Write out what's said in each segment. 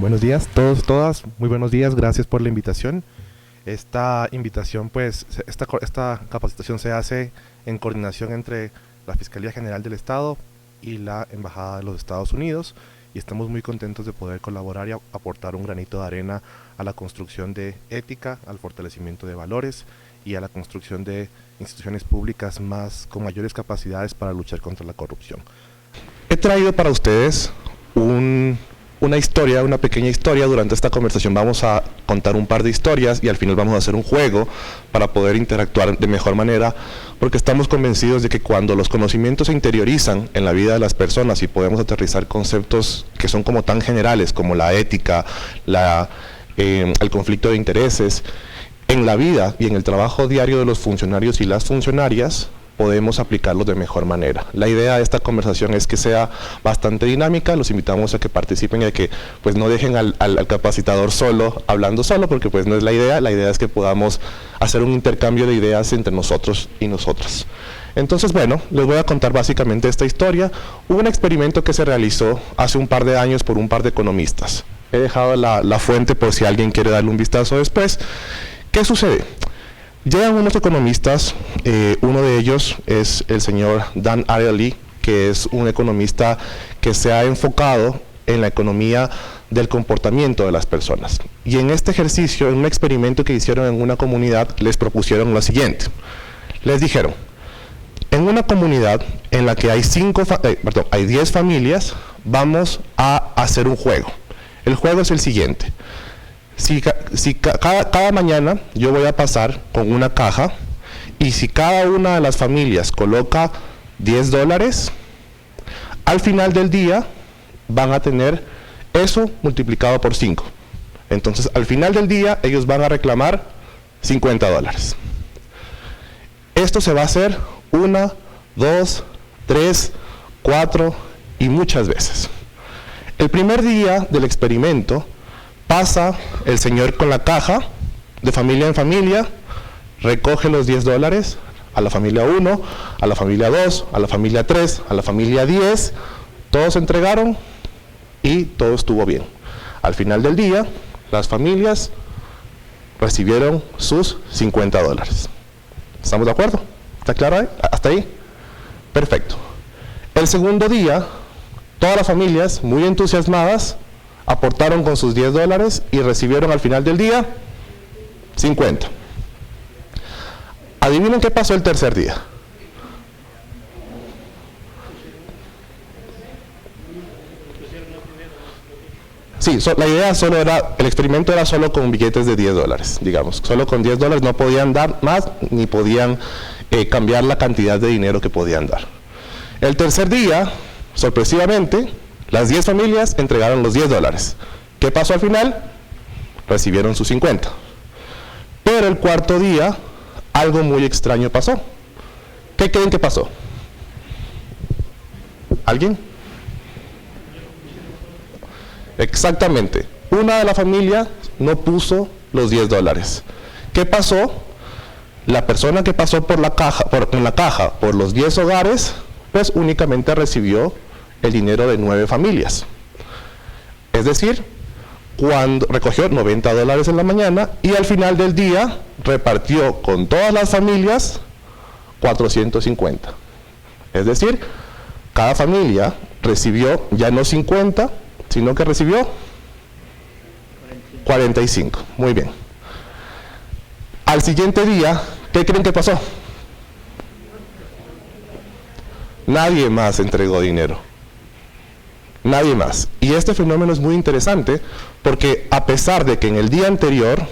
Buenos días, todos, todas, muy buenos días, gracias por la invitación. Esta invitación, pues, esta capacitación se hace en coordinación entre la Fiscalía General del Estado y la Embajada de los Estados Unidos, y estamos muy contentos de poder colaborar y aportar un granito de arena a la construcción de ética, al fortalecimiento de valores y a la construcción de instituciones públicas con mayores capacidades para luchar contra la corrupción. He traído para ustedes una pequeña historia. Durante esta conversación vamos a contar un par de historias y al final vamos a hacer un juego para poder interactuar de mejor manera, porque estamos convencidos de que cuando los conocimientos se interiorizan en la vida de las personas y podemos aterrizar conceptos que son como tan generales como la ética, el conflicto de intereses, en la vida y en el trabajo diario de los funcionarios y las funcionarias, podemos aplicarlos de mejor manera. La idea de esta conversación es que sea bastante dinámica. Los invitamos a que participen y a que pues no dejen al capacitador hablando solo, porque pues no es la idea. La idea es que podamos hacer un intercambio de ideas entre nosotros y nosotras. Entonces, bueno, les voy a contar básicamente esta historia. Hubo un experimento que se realizó hace un par de años por un par de economistas. He dejado la fuente por si alguien quiere darle un vistazo después. ¿Qué sucede? Llegan unos economistas, uno de ellos es el señor Dan Ariely, que es un economista que se ha enfocado en la economía del comportamiento de las personas. Y en este ejercicio, en un experimento que hicieron en una comunidad, les propusieron lo siguiente. Les dijeron, en una comunidad en la que hay 10 familias, vamos a hacer un juego. El juego es el siguiente. Cada mañana yo voy a pasar con una caja y si cada una de las familias coloca $10, al final del día van a tener eso multiplicado por 5. Entonces al final del día ellos van a reclamar $50. Esto se va a hacer 1, 2, 3, 4 y muchas veces. El primer día del experimento pasa el señor con la caja de familia en familia, recoge los $10 a la familia 1, a la familia 2, a la familia 3, a la familia 10, todos entregaron y todo estuvo bien. Al final del día, las familias recibieron sus $50. ¿Estamos de acuerdo? ¿Está claro ahí? ¿Hasta ahí? Perfecto. El segundo día, todas las familias, muy entusiasmadas, aportaron con sus $10 y recibieron al final del día 50. Adivinen qué pasó el tercer día. Sí, la idea solo era, el experimento era solo con billetes de $10, digamos. Solo con $10 no podían dar más ni podían cambiar la cantidad de dinero que podían dar. El tercer día, sorpresivamente, las 10 familias entregaron los $10. ¿Qué pasó al final? Recibieron sus 50. Pero el cuarto día, algo muy extraño pasó. ¿Qué creen que pasó? ¿Alguien? Exactamente. Una de la familia no puso los $10. ¿Qué pasó? La persona que pasó con la caja por los 10 hogares, pues únicamente recibió el dinero de 9 familias. Es decir, cuando recogió $90 en la mañana y al final del día repartió con todas las familias 450. Es decir, cada familia recibió ya no 50, sino que recibió 45. Muy bien. Al siguiente día, ¿qué creen que pasó? Nadie más entregó dinero. Nadie más. Y este fenómeno es muy interesante porque a pesar de que en el día anterior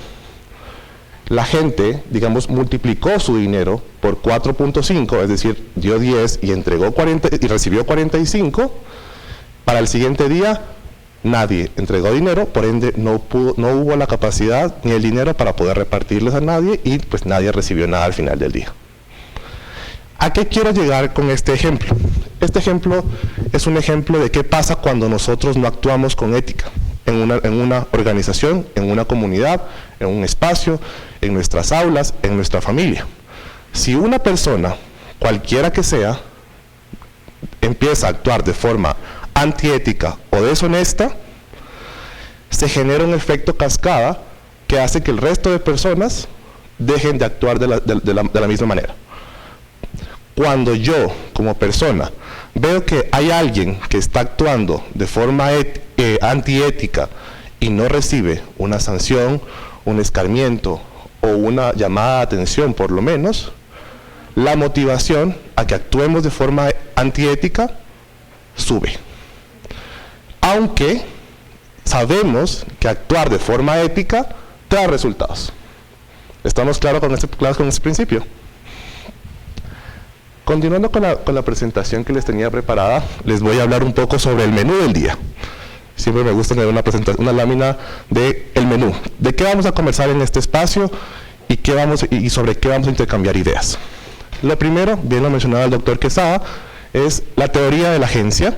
la gente, digamos, multiplicó su dinero por 4.5, es decir, dio 10 y entregó 40 y recibió 45, para el siguiente día nadie entregó dinero, por ende no hubo la capacidad ni el dinero para poder repartirles a nadie y pues nadie recibió nada al final del día. ¿A qué quiero llegar con este ejemplo? Este ejemplo es un ejemplo de qué pasa cuando nosotros no actuamos con ética en una organización, en una comunidad, en un espacio, en nuestras aulas, en nuestra familia. Si una persona, cualquiera que sea, empieza a actuar de forma antiética o deshonesta, se genera un efecto cascada que hace que el resto de personas dejen de actuar de la misma manera. Cuando yo, como persona, veo que hay alguien que está actuando de forma antiética y no recibe una sanción, un escarmiento o una llamada de atención por lo menos, la motivación a que actuemos de forma antiética sube. Aunque sabemos que actuar de forma ética trae resultados. ¿Estamos claros con este principio? Continuando con la presentación que les tenía preparada, les voy a hablar un poco sobre el menú del día. Siempre me gusta tener una lámina del menú. ¿De qué vamos a conversar en este espacio y sobre qué vamos a intercambiar ideas? Lo primero, bien lo mencionaba el doctor Quesada, es la teoría de la agencia.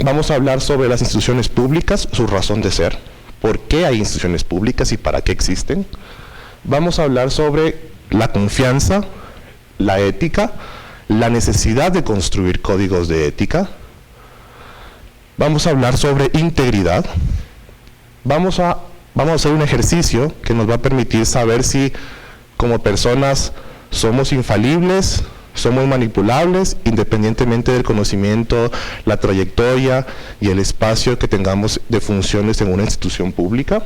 Vamos a hablar sobre las instituciones públicas, su razón de ser, por qué hay instituciones públicas y para qué existen. Vamos a hablar sobre la confianza, la ética, la necesidad de construir códigos de ética. Vamos a hablar sobre integridad. Vamos a hacer un ejercicio que nos va a permitir saber si como personas somos infalibles, somos manipulables, independientemente del conocimiento, la trayectoria y el espacio que tengamos de funciones en una institución pública.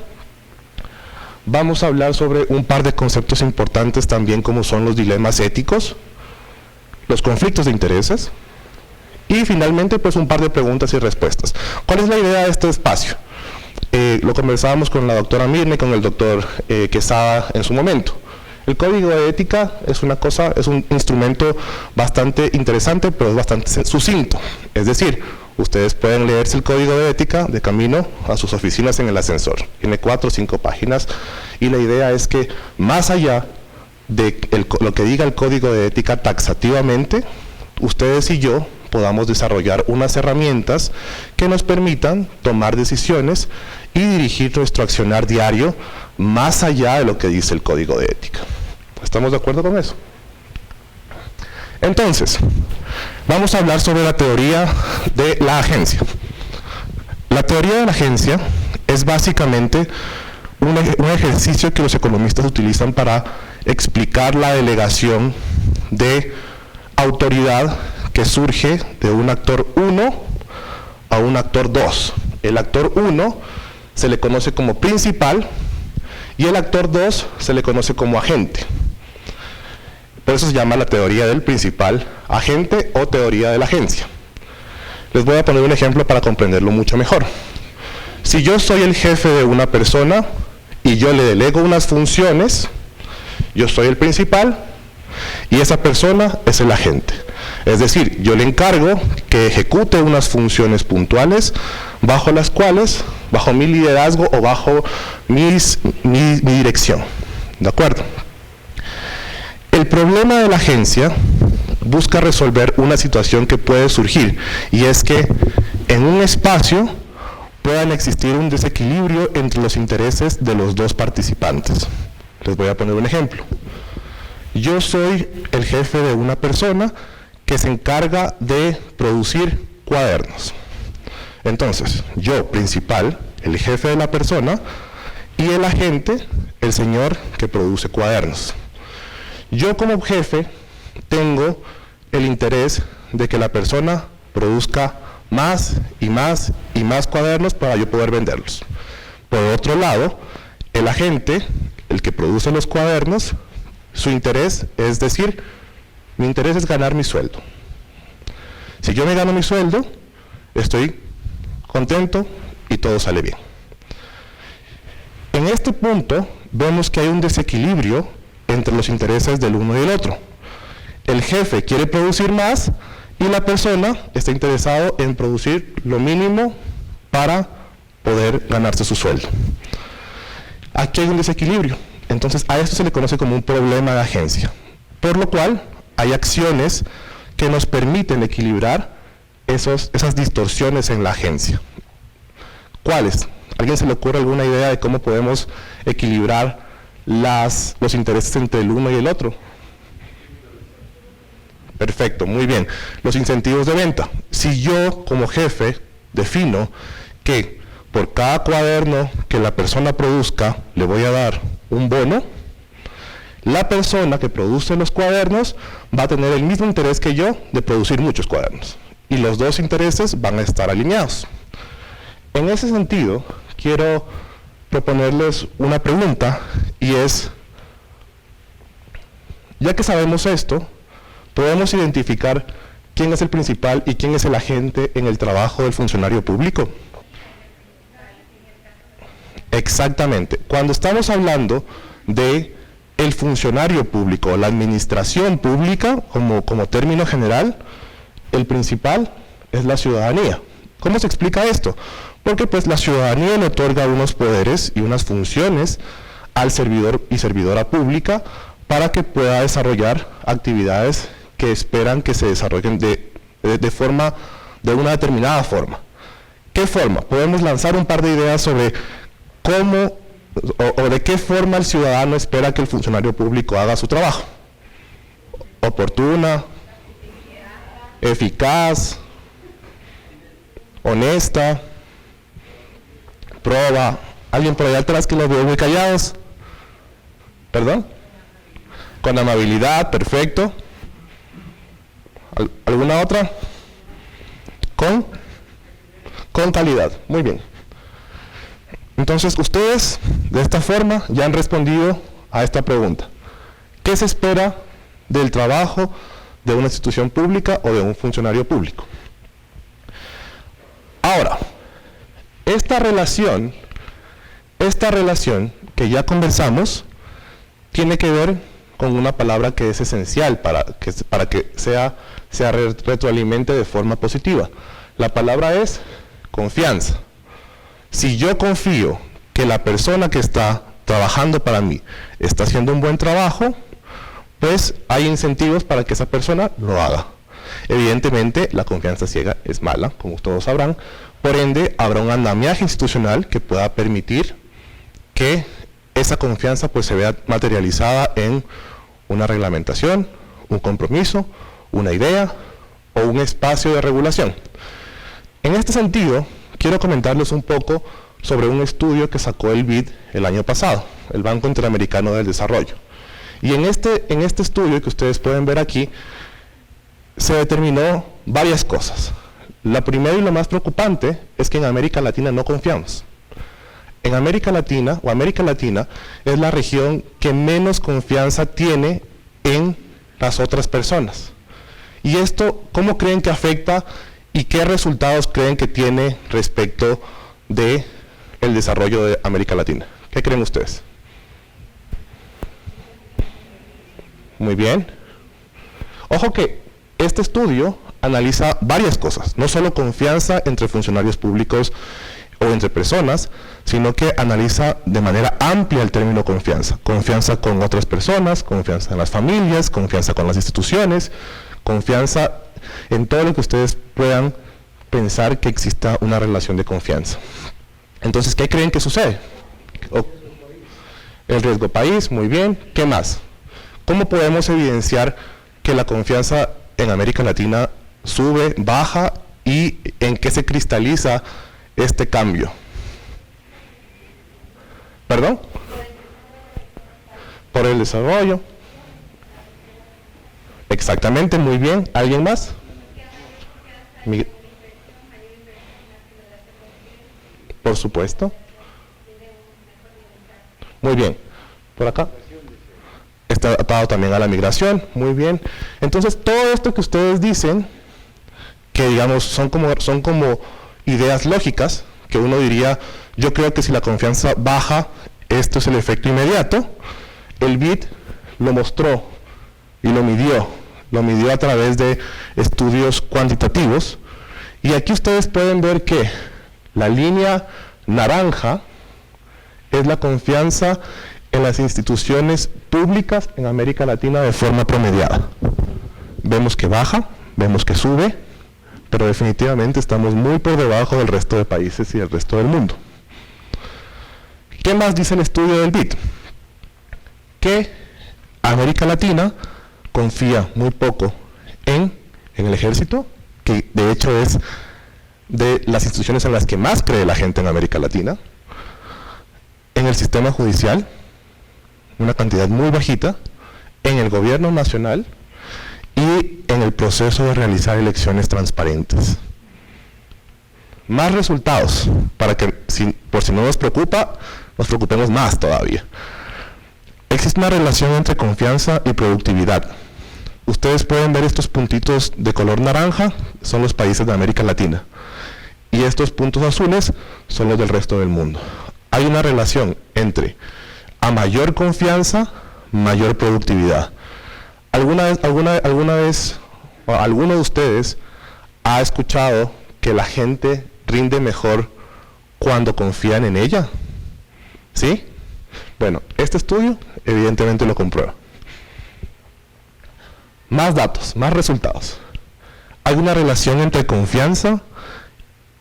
Vamos a hablar sobre un par de conceptos importantes también, como son los dilemas éticos, los conflictos de intereses, y finalmente pues un par de preguntas y respuestas. ¿Cuál es la idea de este espacio? Lo conversábamos con la doctora Mirna y con el doctor Quesada en su momento. El código de ética es un instrumento bastante interesante, pero es bastante sucinto. Es decir, ustedes pueden leerse el código de ética de camino a sus oficinas en el ascensor. Tiene 4 o 5 páginas y la idea es que más allá de lo que diga el código de ética taxativamente, ustedes y yo podamos desarrollar unas herramientas que nos permitan tomar decisiones y dirigir nuestro accionar diario más allá de lo que dice el código de ética. ¿Estamos de acuerdo con eso? Entonces, vamos a hablar sobre la teoría de la agencia. La teoría de la agencia es básicamente un ejercicio que los economistas utilizan para explicar la delegación de autoridad que surge de un actor 1 a un actor 2. El actor 1 se le conoce como principal y el actor 2 se le conoce como agente. Por eso se llama la teoría del principal agente o teoría de la agencia. Les voy a poner un ejemplo para comprenderlo mucho mejor. Si yo soy el jefe de una persona y yo le delego unas funciones, yo soy el principal y esa persona es el agente. Es decir, yo le encargo que ejecute unas funciones puntuales bajo las cuales, bajo mi liderazgo o bajo mi dirección. ¿De acuerdo? El problema de la agencia busca resolver una situación que puede surgir, y es que en un espacio puedan existir un desequilibrio entre los intereses de los dos participantes. Les voy a poner un ejemplo. Yo soy el jefe de una persona que se encarga de producir cuadernos. Entonces, yo, principal, el jefe de la persona, y el agente, el señor que produce cuadernos. Yo como jefe tengo el interés de que la persona produzca más y más y más cuadernos para yo poder venderlos. Por otro lado, el agente, el que produce los cuadernos, su interés es decir, mi interés es ganar mi sueldo. Si yo me gano mi sueldo, estoy contento y todo sale bien. En este punto vemos que hay un desequilibrio entre los intereses del uno y el otro. El jefe quiere producir más y la persona está interesado en producir lo mínimo para poder ganarse su sueldo. Aquí hay un desequilibrio. Entonces a esto se le conoce como un problema de agencia, por lo cual hay acciones que nos permiten equilibrar esas distorsiones en la agencia. ¿Cuáles? ¿A alguien se le ocurre alguna idea de cómo podemos equilibrar los intereses entre el uno y el otro? Perfecto, muy bien. Los incentivos de venta. Si yo como jefe defino que por cada cuaderno que la persona produzca le voy a dar un bono, la persona que produce los cuadernos va a tener el mismo interés que yo de producir muchos cuadernos. Y los dos intereses van a estar alineados. En ese sentido, quiero proponerles una pregunta, y es, ya que sabemos esto, podemos identificar quién es el principal y quién es el agente en el trabajo del funcionario público. Exactamente. Cuando estamos hablando de el funcionario público, la administración pública, como término general, el principal es la ciudadanía. ¿Cómo se explica esto? Porque pues la ciudadanía le otorga unos poderes y unas funciones al servidor y servidora pública para que pueda desarrollar actividades que esperan que se desarrollen de una determinada forma. ¿Qué forma? Podemos lanzar un par de ideas sobre cómo o de qué forma el ciudadano espera que el funcionario público haga su trabajo. Oportuna, eficaz, honesta, proba. ¿Alguien por allá atrás que los veo muy callados? ¿Perdón? Con amabilidad, perfecto. ¿Alguna otra? Con calidad, muy bien. Entonces, ustedes, de esta forma, ya han respondido a esta pregunta. ¿Qué se espera del trabajo de una institución pública o de un funcionario público? Ahora, esta relación que ya conversamos, tiene que ver con una palabra que es esencial para que se retroalimente de forma positiva. La palabra es confianza. Si yo confío que la persona que está trabajando para mí está haciendo un buen trabajo, pues hay incentivos para que esa persona lo haga. Evidentemente, la confianza ciega es mala, como todos sabrán, por ende, habrá un andamiaje institucional que pueda permitir que esa confianza pues se vea materializada en una reglamentación, un compromiso, una idea o un espacio de regulación. En este sentido, quiero comentarles un poco sobre un estudio que sacó el BID el año pasado, el Banco Interamericano del Desarrollo. Y en este estudio que ustedes pueden ver aquí, se determinó varias cosas. La primera y lo más preocupante es que en América Latina no confiamos. En América Latina es la región que menos confianza tiene en las otras personas. Y esto, ¿cómo creen que afecta y qué resultados creen que tiene respecto de el desarrollo de América Latina? ¿Qué creen ustedes? Muy bien. Ojo que este estudio analiza varias cosas, no solo confianza entre funcionarios públicos o entre personas, sino que analiza de manera amplia el término confianza. Confianza con otras personas, confianza en las familias, confianza con las instituciones, confianza en todo lo que ustedes puedan pensar que exista una relación de confianza. Entonces, ¿qué creen que sucede? El riesgo país, muy bien. ¿Qué más? ¿Cómo podemos evidenciar que la confianza en América Latina sube, baja y en qué se cristaliza este cambio? ¿Perdón? Por el desarrollo. Exactamente, muy bien. ¿Alguien más? Por supuesto. Muy bien. ¿Por acá? Está atado también a la migración. Muy bien. Entonces, todo esto que ustedes dicen, que digamos son como ideas lógicas, que uno diría, yo creo que si la confianza baja, esto es el efecto inmediato. El BID lo mostró y lo midió a través de estudios cuantitativos, y aquí ustedes pueden ver que la línea naranja es la confianza en las instituciones públicas en América Latina de forma promediada. Vemos que baja, vemos que sube, pero definitivamente estamos muy por debajo del resto de países y del resto del mundo. ¿Qué más dice el estudio del BID? Que América Latina confía muy poco en el ejército, que de hecho es de las instituciones en las que más cree la gente en América Latina, en el sistema judicial, una cantidad muy bajita, en el gobierno nacional y en el proceso de realizar elecciones transparentes. Más resultados, para que, por si no nos preocupa, nos preocupemos más todavía. Existe una relación entre confianza y productividad. Ustedes pueden ver estos puntitos de color naranja, son los países de América Latina. Y estos puntos azules son los del resto del mundo. Hay una relación entre a mayor confianza, mayor productividad. ¿Alguna vez o alguno de ustedes ha escuchado que la gente rinde mejor cuando confían en ella? ¿Sí? Bueno, este estudio evidentemente lo comprueba. Más datos, más resultados. Hay una relación entre confianza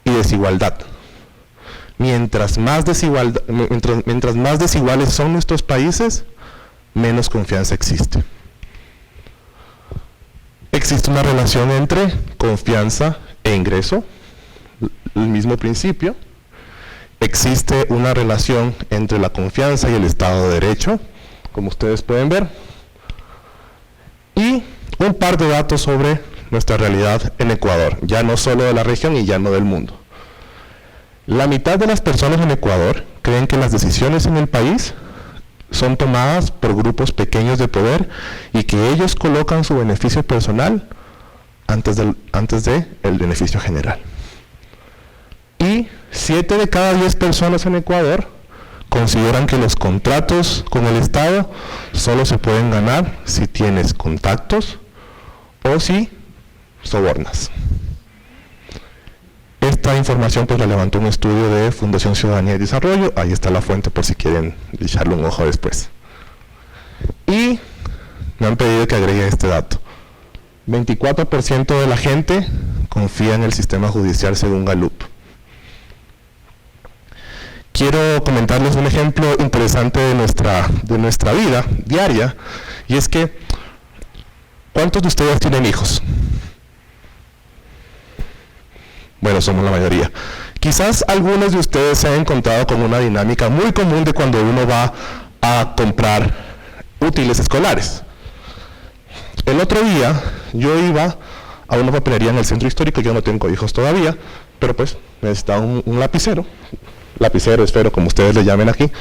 y desigualdad. Mientras más desiguales son nuestros países, menos confianza existe. Existe una relación entre confianza e ingreso, el mismo principio. Existe una relación entre la confianza y el Estado de Derecho, como ustedes pueden ver. Y un par de datos sobre nuestra realidad en Ecuador, ya no solo de la región y ya no del mundo. La mitad de las personas en Ecuador creen que las decisiones en el país son tomadas por grupos pequeños de poder y que ellos colocan su beneficio personal antes de el beneficio general. Y 7 de cada 10 personas en Ecuador consideran que los contratos con el Estado solo se pueden ganar si tienes contactos o si sobornas. Esta información pues la levantó un estudio de Fundación Ciudadanía y Desarrollo, ahí está la fuente por si quieren echarle un ojo después. Y me han pedido que agregue este dato. 24% de la gente confía en el sistema judicial según Gallup. Quiero comentarles un ejemplo interesante de nuestra vida diaria, y es que, ¿cuántos de ustedes tienen hijos? Bueno, somos la mayoría. Quizás algunos de ustedes se han encontrado con una dinámica muy común de cuando uno va a comprar útiles escolares. El otro día yo iba a una papelería en el centro histórico, yo no tengo hijos todavía, pero pues necesitaba un lapicero, esfero, como ustedes le llamen aquí,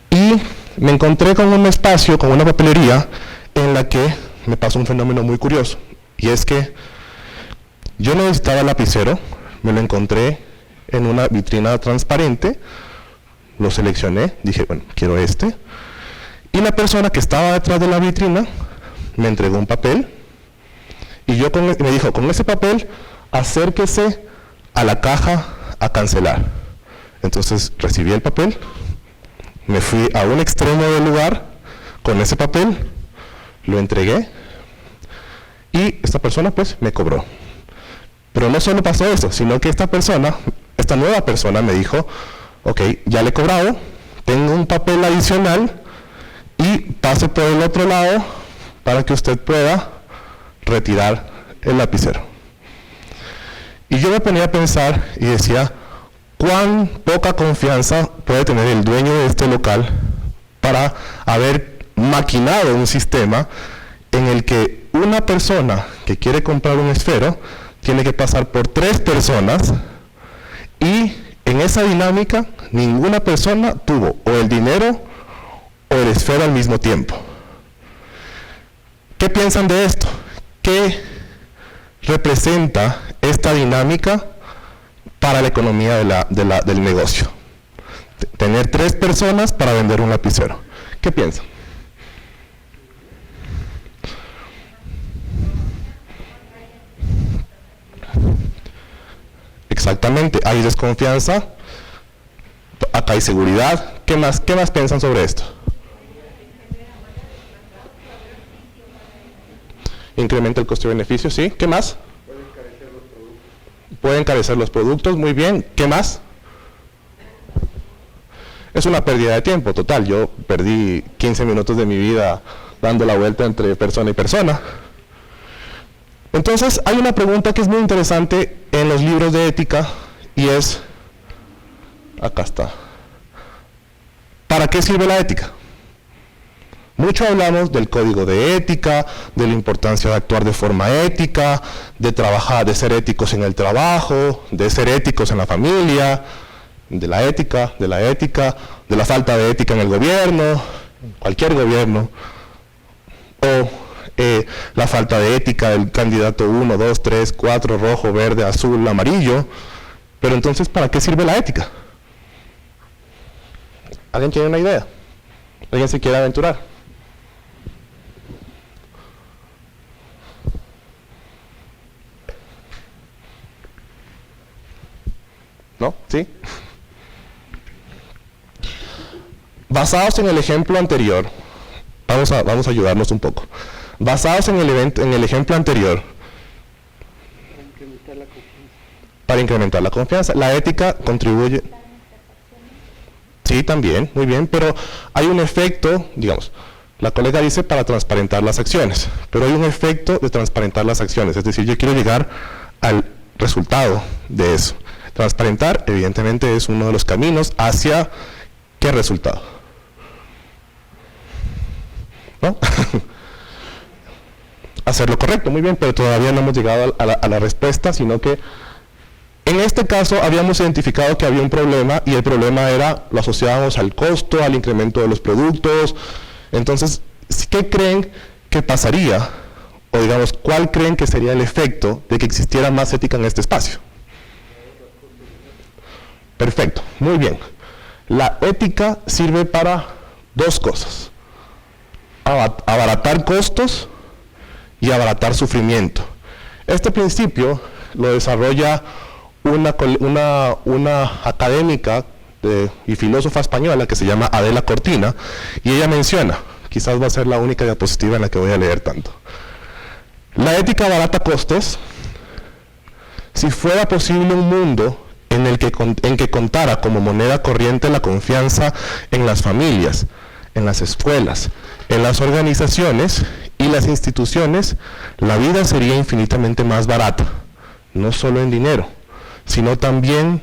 y me encontré con un espacio, con una papelería, en la que me pasó un fenómeno muy curioso, y es que yo necesitaba lapicero, me lo encontré en una vitrina transparente, lo seleccioné, dije, bueno, quiero este, y la persona que estaba detrás de la vitrina me entregó un papel, y me dijo, con ese papel, acérquese a la caja a cancelar. Entonces recibí el papel, me fui a un extremo del lugar con ese papel, lo entregué, y esta persona pues me cobró. Pero no solo pasó eso, sino que esta nueva persona me dijo, ok, ya le he cobrado, tengo un papel adicional y pase por el otro lado para que usted pueda retirar el lapicero. Y yo me ponía a pensar y decía, ¿cuán poca confianza puede tener el dueño de este local para haber maquinado un sistema en el que una persona que quiere comprar un esfero tiene que pasar por 3 personas y en esa dinámica ninguna persona tuvo o el dinero o el esfero al mismo tiempo? ¿Qué piensan de esto? ¿Qué representa esta dinámica para la economía del negocio? Tener 3 personas para vender un lapicero. ¿Qué piensan? Exactamente, hay desconfianza, acá hay seguridad. ¿Qué más piensan sobre esto? Incrementa el costo-beneficio, ¿sí? ¿Qué más? Puede encarecer los productos, muy bien. ¿Qué más? Es una pérdida de tiempo total. Yo perdí 15 minutos de mi vida dando la vuelta entre persona y persona. Entonces, hay una pregunta que es muy interesante en los libros de ética, y es, acá está, ¿para qué sirve la ética? Mucho hablamos del código de ética, de la importancia de actuar de forma ética, de trabajar, de ser éticos en el trabajo, de ser éticos en la familia, de la ética, de la falta de ética en el gobierno, cualquier gobierno, o la falta de ética del candidato 1, 2, 3, 4, rojo, verde, azul, amarillo. Pero entonces, ¿para qué sirve la ética? ¿Alguien tiene una idea? ¿Alguien se quiere aventurar? ¿No? ¿Sí? Basados en el ejemplo anterior, vamos a ayudarnos un poco. Basados en el ejemplo anterior, para incrementar la confianza, la ética contribuye. Sí, también, muy bien, pero hay un efecto, digamos, la colega dice para transparentar las acciones, pero hay un efecto de transparentar las acciones, es decir, yo quiero llegar al resultado de eso. Transparentar, evidentemente, es uno de los caminos hacia ¿qué resultado? ¿No? Hacer lo correcto, muy bien, pero todavía no hemos llegado a la respuesta, sino que en este caso habíamos identificado que había un problema, y el problema era, lo asociábamos al costo, al incremento de los productos. Entonces, ¿qué creen que pasaría? O digamos, ¿cuál creen que sería el efecto de que existiera más ética en este espacio? Perfecto, muy bien. La ética sirve para dos cosas: abaratar costos y abaratar sufrimiento. Este principio lo desarrolla una académica y filósofa española que se llama Adela Cortina, y ella menciona, quizás va a ser la única diapositiva en la que voy a leer tanto: la ética abarata costes si fuera posible un mundo en que contara como moneda corriente la confianza en las familias, en las escuelas, en las organizaciones y las instituciones. La vida sería infinitamente más barata, no solo en dinero, sino también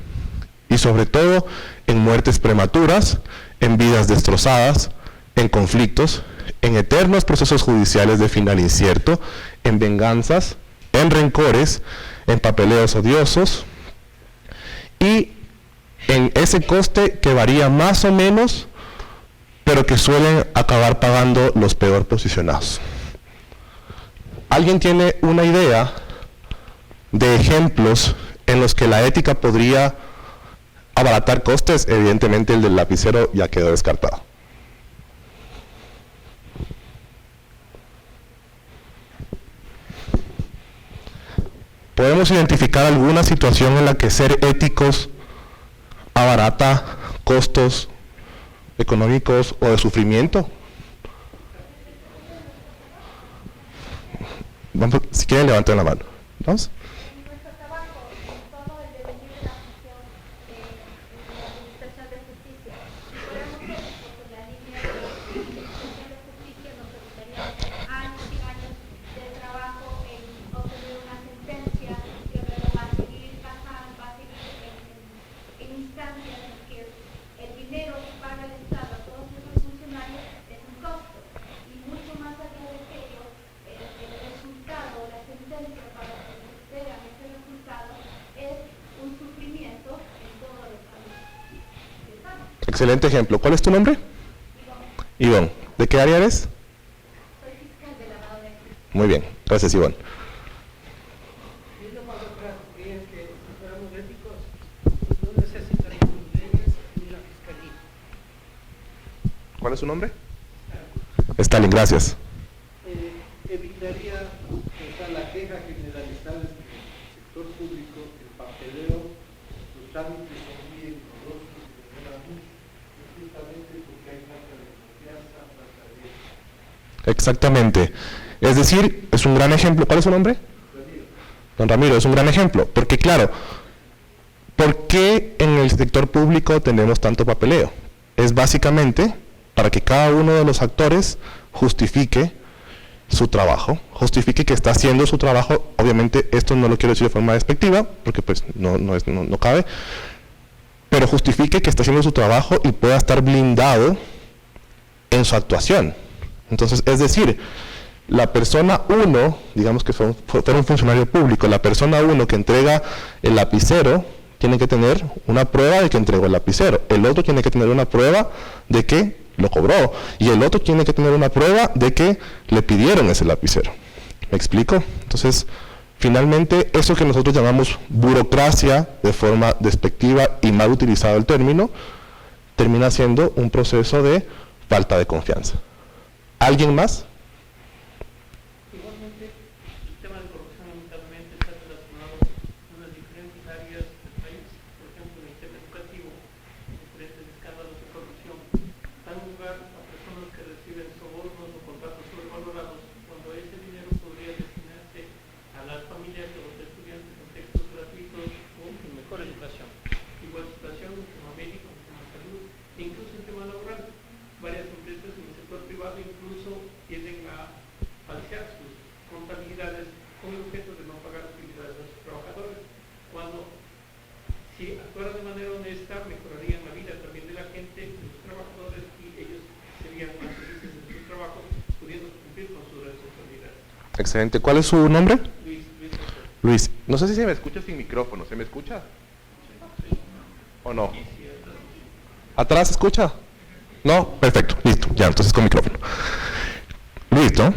y sobre todo en muertes prematuras, en vidas destrozadas, en conflictos, en eternos procesos judiciales de final incierto, en venganzas, en rencores, en papeleos odiosos, y en ese coste que varía más o menos, pero que suelen acabar pagando los peor posicionados. ¿Alguien tiene una idea de ejemplos en los que la ética podría abaratar costes? Evidentemente el del lapicero ya quedó descartado. ¿Podemos identificar alguna situación en la que ser éticos abarata costos económicos o de sufrimiento? Vamos, si quieren, levanten la mano. ¿Vamos? Excelente ejemplo. ¿Cuál es tu nombre? Ivonne. ¿De qué área eres? Soy fiscal de lavado de activos. Muy bien. Gracias, Ivonne. Yendo más atrás, es que si fuéramos éticos, no necesitaríamos leyes ni la fiscalía. ¿Cuál es su nombre? Stalin, gracias. Evitaría la queja generalizada del sector público, el papeleo, los trámites son muy engorrosos y demoran mucho, justamente porque hay falta de confianza, falta de ética. Exactamente. Es decir, es un gran ejemplo. ¿Cuál es su nombre? Ramiro. Don Ramiro, es un gran ejemplo. Porque claro, ¿por qué en el sector público tenemos tanto papeleo? Es básicamente para que cada uno de los actores justifique su trabajo, justifique que está haciendo su trabajo. Obviamente esto no lo quiero decir de forma despectiva, porque pues no cabe, pero justifique que está haciendo su trabajo y pueda estar blindado en su actuación. Entonces, es decir, la persona 1, digamos que fuera un funcionario público, la persona 1 que entrega el lapicero tiene que tener una prueba de que entregó el lapicero, el otro tiene que tener una prueba de que lo cobró, y el otro tiene que tener una prueba de que le pidieron ese lapicero. ¿Me explico? Entonces, finalmente, eso que nosotros llamamos burocracia, de forma despectiva y mal utilizado el término, termina siendo un proceso de falta de confianza. ¿Alguien más? Igualmente, el tema de corrupción lamentablemente está relacionado con las diferentes áreas del país. Por ejemplo, en el tema educativo, diferentes escándalos de corrupción dan lugar a personas que reciben sobornos o contratos sobrevalorados, cuando ese dinero podría destinarse a las familias de los estudiantes en textos gratuitos o en mejor educación. Igual situación en tema médico, en tema salud e incluso en tema laboral. Varias empresas en el sector privado incluso tienden a falsear sus contabilidades con el objeto de no pagar utilidades a sus trabajadores, cuando si actuaran de manera honesta mejorarían la vida también de la gente, de los trabajadores, y ellos serían más felices en sus trabajos, pudiendo cumplir con sus responsabilidades. Excelente. ¿Cuál es su nombre? Luis. Luis. No sé si se me escucha sin micrófono. ¿Se me escucha? ¿O no? ¿Atrás se escucha? No, perfecto, listo, ya, entonces con micrófono. Luis, ¿no?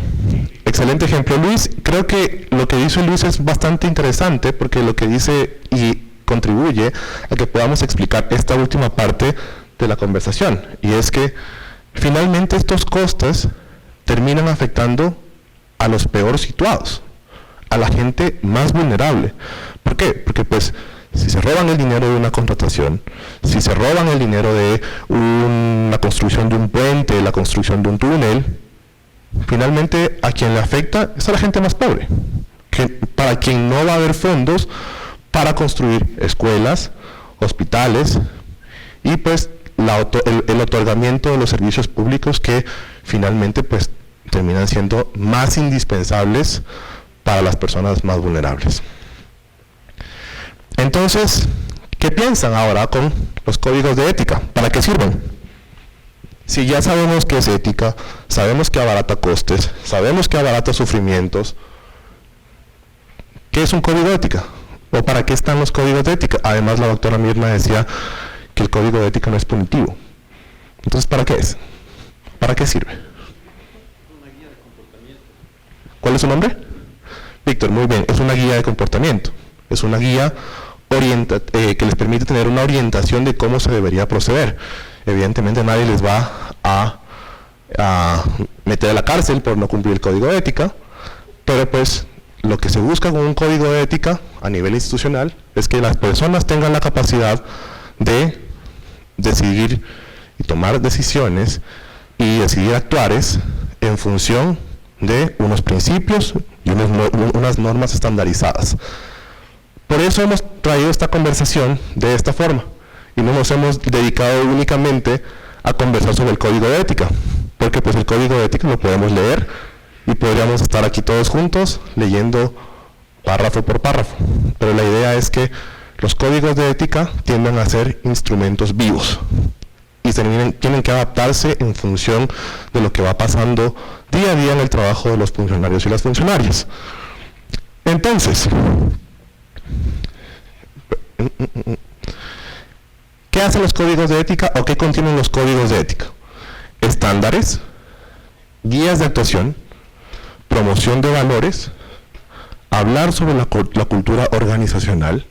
Excelente ejemplo, Luis. Creo que lo que dice Luis es bastante interesante, porque lo que dice y contribuye a que podamos explicar esta última parte de la conversación, y es que finalmente estos costes terminan afectando a los peor situados, a la gente más vulnerable. ¿Por qué? Porque pues si se roban el dinero de una contratación, si se roban el dinero de la construcción de un puente, la construcción de un túnel, finalmente a quien le afecta es a la gente más pobre, para quien no va a haber fondos para construir escuelas, hospitales y pues el otorgamiento de los servicios públicos que finalmente pues terminan siendo más indispensables para las personas más vulnerables. Entonces, ¿qué piensan ahora con los códigos de ética? ¿Para qué sirven? Si ya sabemos qué es ética, sabemos que abarata costes, sabemos que abarata sufrimientos, ¿qué es un código de ética? ¿O para qué están los códigos de ética? Además, la doctora Mirna decía que el código de ética no es punitivo. Entonces, ¿para qué es? ¿Para qué sirve? Una guía de comportamiento. ¿Cuál es su nombre? Víctor, muy bien, es una guía de comportamiento. Es una guía que les permite tener una orientación de cómo se debería proceder. Evidentemente nadie les va a meter a la cárcel por no cumplir el código de ética, pero pues lo que se busca con un código de ética a nivel institucional es que las personas tengan la capacidad de decidir y tomar decisiones y decidir actuares en función de unos principios y unas normas estandarizadas. Por eso hemos traído esta conversación de esta forma y no nos hemos dedicado únicamente a conversar sobre el código de ética, porque pues el código de ética lo podemos leer y podríamos estar aquí todos juntos leyendo párrafo por párrafo, pero la idea es que los códigos de ética tienden a ser instrumentos vivos y tienen que adaptarse en función de lo que va pasando día a día en el trabajo de los funcionarios y las funcionarias. Entonces, ¿qué hacen los códigos de ética o qué contienen los códigos de ética? Estándares, guías de actuación, promoción de valores, hablar sobre la cultura organizacional,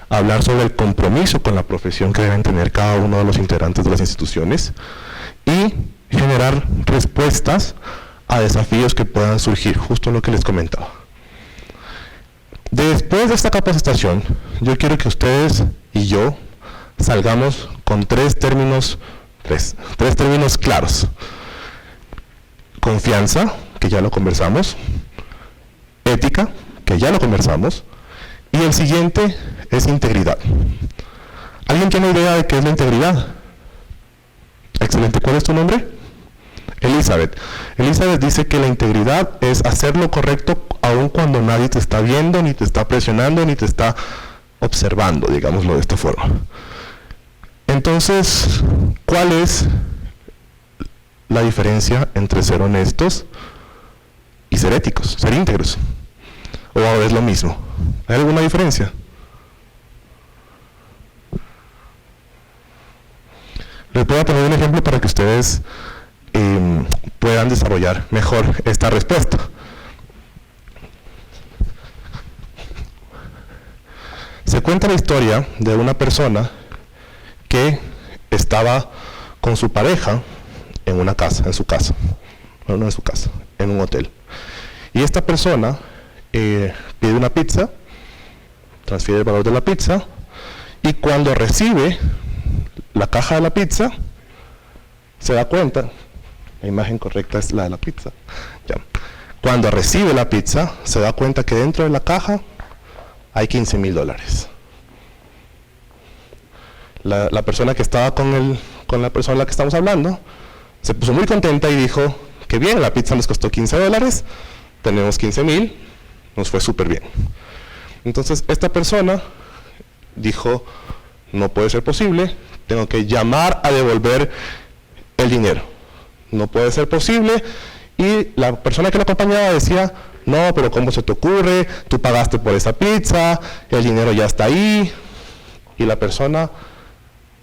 hablar sobre el compromiso con la profesión que deben tener cada uno de los integrantes de las instituciones y generar respuestas a desafíos que puedan surgir, justo lo que les comentaba. Después de esta capacitación, yo quiero que ustedes y yo salgamos con tres términos claros. Confianza, que ya lo conversamos, ética, que ya lo conversamos, y el siguiente es integridad. ¿Alguien tiene idea de qué es la integridad? Excelente. ¿Cuál es tu nombre? Elizabeth. Elizabeth dice que la integridad es hacer lo correcto aun cuando nadie te está viendo, ni te está presionando, ni te está observando, digámoslo de esta forma. Entonces, ¿cuál es la diferencia entre ser honestos y ser éticos, ser íntegros? ¿O es lo mismo? ¿Hay alguna diferencia? Les voy a poner un ejemplo para que ustedes puedan desarrollar mejor esta respuesta. Se cuenta la historia de una persona que estaba con su pareja en una casa, en su casa, no en su casa, en un hotel. Y esta persona pide una pizza, transfiere el valor de la pizza, y cuando recibe la caja de la pizza, se da cuenta, la imagen correcta es la de la pizza, ya. Cuando recibe la pizza, se da cuenta que dentro de la caja hay $15,000. La persona que estaba con la persona a la que estamos hablando, se puso muy contenta y dijo, que bien, la pizza nos costó $15, tenemos 15,000, nos fue súper bien. Entonces esta persona dijo, no puede ser posible, tengo que llamar a devolver el dinero. No puede ser posible. Y la persona que lo acompañaba decía, no, pero ¿cómo se te ocurre? Tú pagaste por esa pizza, el dinero ya está ahí. Y la persona,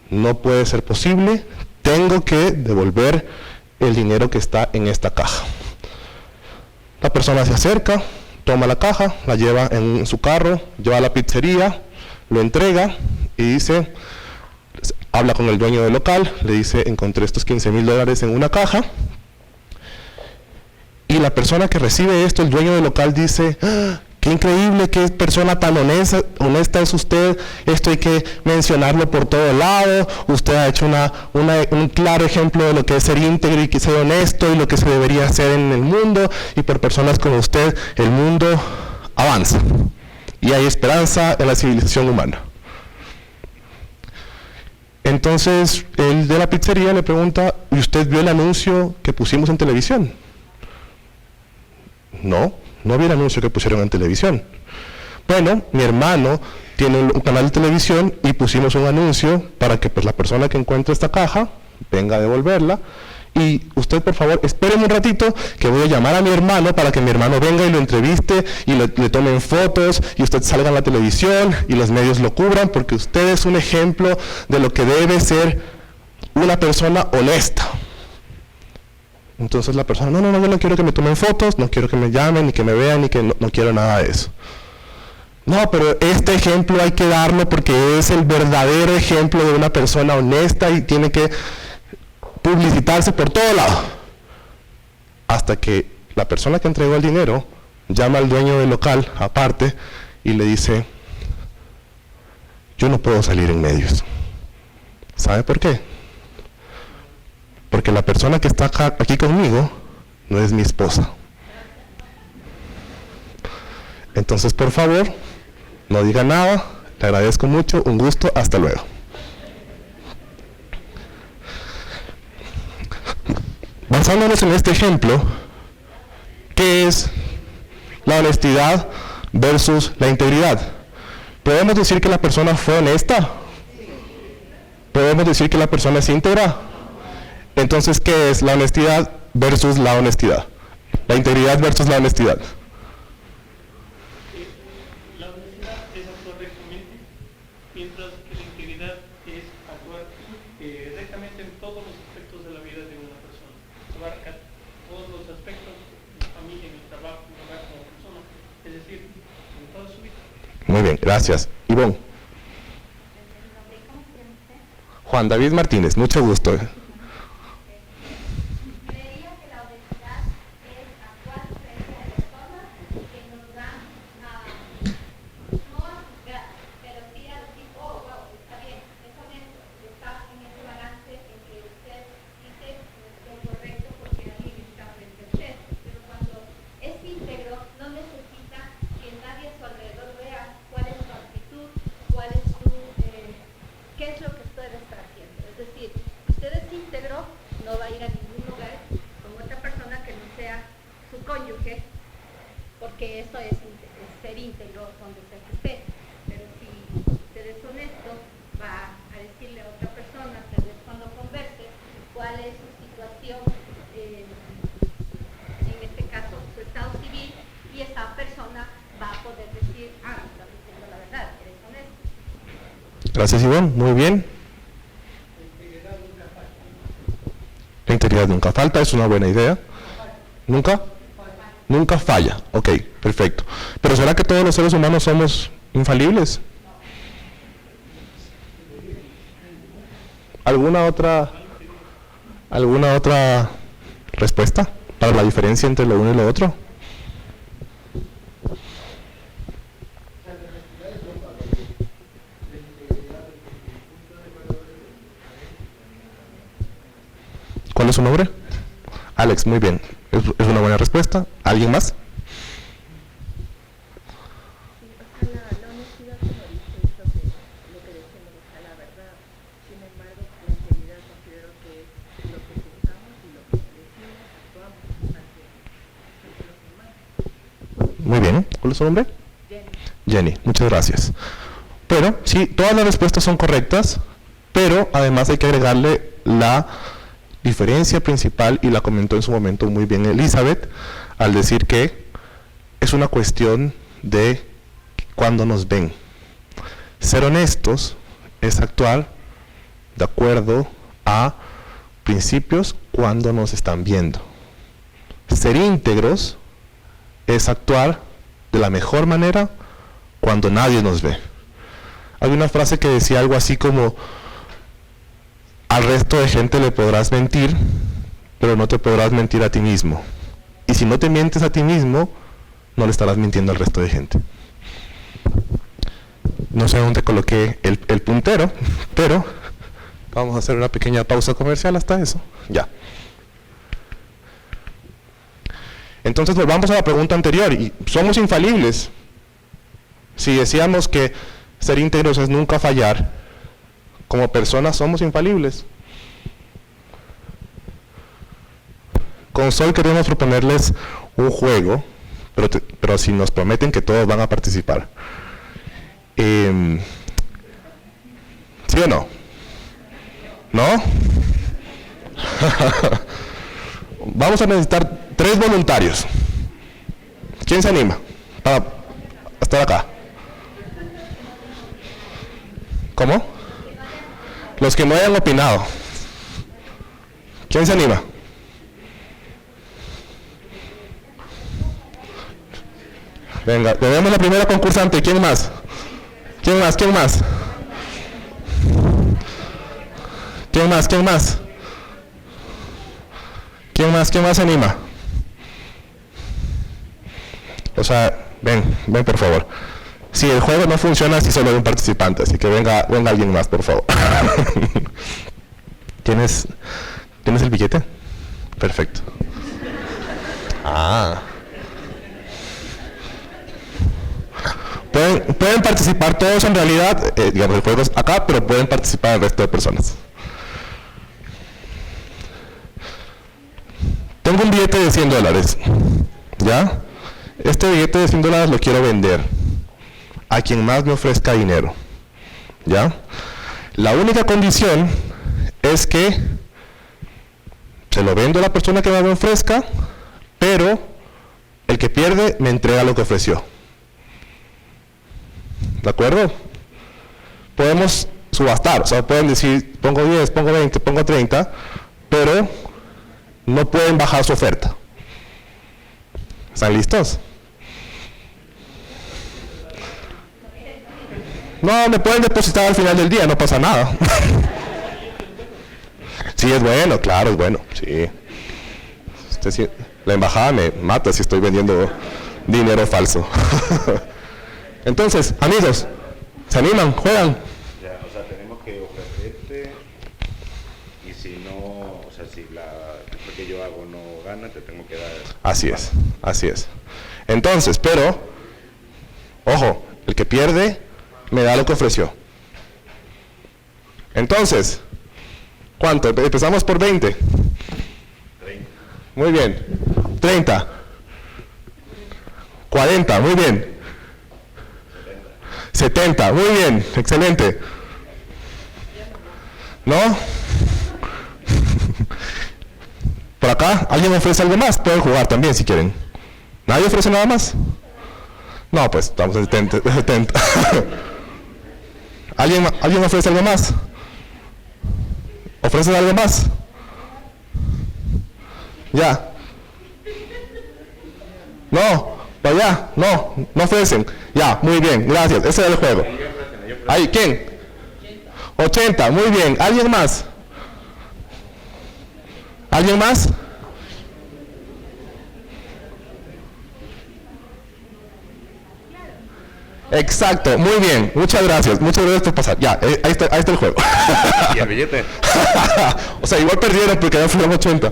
no puede ser posible, tengo que devolver el dinero que está en esta caja. La persona se acerca, toma la caja, la lleva en su carro, lleva a la pizzería, lo entrega y dice, habla con el dueño del local, le dice, encontré estos $15,000 en una caja. Y la persona que recibe esto, el dueño del local, dice, ¡ah, qué increíble, qué persona tan honesta es usted! Esto hay que mencionarlo por todo lado. Usted ha hecho un claro ejemplo de lo que es ser íntegro y que ser honesto y lo que se debería hacer en el mundo. Y por personas como usted, el mundo avanza. Y hay esperanza en la civilización humana. Entonces, el de la pizzería le pregunta, ¿y usted vio el anuncio que pusimos en televisión? No, no vi el anuncio que pusieron en televisión. Bueno, mi hermano tiene un canal de televisión y pusimos un anuncio para que pues, la persona que encuentre esta caja venga a devolverla. Y usted, por favor, espérenme un ratito que voy a llamar a mi hermano para que mi hermano venga y lo entreviste y le tomen fotos y usted salga en la televisión y los medios lo cubran, porque usted es un ejemplo de lo que debe ser una persona honesta. Entonces la persona, no, yo no quiero que me tomen fotos, no quiero que me llamen, ni que me vean, ni que no quiero nada de eso. No, pero este ejemplo hay que darlo porque es el verdadero ejemplo de una persona honesta y tiene que publicitarse por todo lado. Hasta que la persona que entregó el dinero llama al dueño del local aparte y le dice, yo no puedo salir en medios. ¿Sabe por qué? Porque la persona que está aquí conmigo no es mi esposa. Entonces, por favor, no diga nada, le agradezco mucho, un gusto, hasta luego. Basándonos en este ejemplo, ¿qué es la honestidad versus la integridad? ¿Podemos decir que la persona fue honesta? ¿Podemos decir que la persona es íntegra? Entonces, ¿qué es la honestidad versus la honestidad? La integridad versus la honestidad. La honestidad es actuar rectamente, mientras que la integridad es actuar rectamente en todos los aspectos de la vida de una persona. Abarca todos los aspectos de la familia, en el trabajo, en el hogar como persona, es decir, en toda su vida. Muy bien, gracias. Ivonne. Juan David Martínez, mucho gusto. Creía que la honestidad es actuar frente a personas que nos dan no a juzgar, pero sí a decir, oh, wow, está bien, es honesto, está en ese balance en que usted dice lo correcto porque alguien está frente a usted. Pero cuando es íntegro, no necesita que nadie a su alrededor vea cuál es su actitud, cuál es su, qué es lo que usted está haciendo. Es decir, usted es decirle a otra persona, tal vez cuando converse, cuál es su situación, en este caso su estado civil, y esa persona va a poder decir, estás diciendo la verdad, eres honesto. Gracias, Ivonne. Muy bien. La integridad nunca falta, es una buena idea. ¿Nunca? Nunca falla. Ok, perfecto. Pero ¿será que todos los seres humanos somos infalibles? ¿Alguna otra respuesta para la diferencia entre lo uno y lo otro? ¿Cuál es su nombre? Alex, muy bien. Es una buena respuesta. ¿Alguien más? La honestidad, como dice, es lo que decimos, la verdad. Sin embargo, la integridad considero que es lo que pensamos y lo que decimos, actuamos ante los demás. Muy bien. ¿Cuál es su nombre? Jenny. Jenny, muchas gracias. Pero, sí, todas las respuestas son correctas, pero además hay que agregarle la diferencia principal, y la comentó en su momento muy bien Elizabeth, al decir que es una cuestión de cuando nos ven. Ser honestos es actuar de acuerdo a principios cuando nos están viendo. Ser íntegros es actuar de la mejor manera cuando nadie nos ve. Hay una frase que decía algo así como: al resto de gente le podrás mentir, pero no te podrás mentir a ti mismo. Y si no te mientes a ti mismo, no le estarás mintiendo al resto de gente. No sé dónde coloqué el puntero, pero vamos a hacer una pequeña pausa comercial hasta eso. Ya. Entonces volvamos a la pregunta anterior. ¿Y somos infalibles? Si decíamos que ser íntegros es nunca fallar, como personas somos infalibles. Con Sol queremos proponerles un juego, pero si nos prometen que todos van a participar. ¿Sí o no? ¿No? Vamos a necesitar 3 voluntarios. ¿Quién se anima para estar acá? ¿Cómo? Los que no hayan opinado. ¿Quién se anima? Venga, tenemos la primera concursante. ¿Quién más? ¿Quién más? ¿Quién más? ¿Quién más? ¿Quién más? ¿Quién más? ¿Quién más se anima? O sea, ven por favor. Si el juego no funciona si solo hay un participante, así que venga alguien más, por favor. ¿Tienes el billete? Perfecto. Pueden participar todos en realidad, digamos, el juego es acá, pero pueden participar el resto de personas. Tengo un billete de $100, ¿ya? Este billete de $100 lo quiero vender a quien más me ofrezca dinero, ¿ya? La única condición es que se lo vendo a la persona que más me ofrezca, pero el que pierde me entrega lo que ofreció. ¿De acuerdo? Podemos subastar, o sea, pueden decir, pongo 10, pongo 20, pongo 30, pero no pueden bajar su oferta. ¿Están listos? No, me pueden depositar al final del día, no pasa nada. Sí, es bueno, claro, es bueno, sí. La embajada me mata si estoy vendiendo dinero falso. Entonces, amigos, ¿se animan? ¿Juegan? Ya, o sea, tenemos que ofrecerte, y si no, o sea, si lo que yo hago no gana, te tengo que dar... Así es, así es. Entonces, pero, ojo, el que pierde me da lo que ofreció. Entonces, ¿cuánto? Empezamos por 20. 30. Muy bien. 30. 40, muy bien. 70, muy bien, excelente. ¿No? Por acá, ¿alguien ofrece algo más? Pueden jugar también si quieren. ¿Nadie ofrece nada más? No, pues estamos en 70. ¿Alguien ofrece algo más? ¿Ofrecen algo más? Ya. No, para allá, no ofrecen. Ya, muy bien, gracias. Ese era el juego. Ahí, ¿quién? 80, muy bien. ¿Alguien más? ¿Alguien más? Exacto, muy bien. Muchas gracias por pasar. Ya, ahí está el juego. ¿Y el billete? O sea, igual perdieron porque ya fueron 80.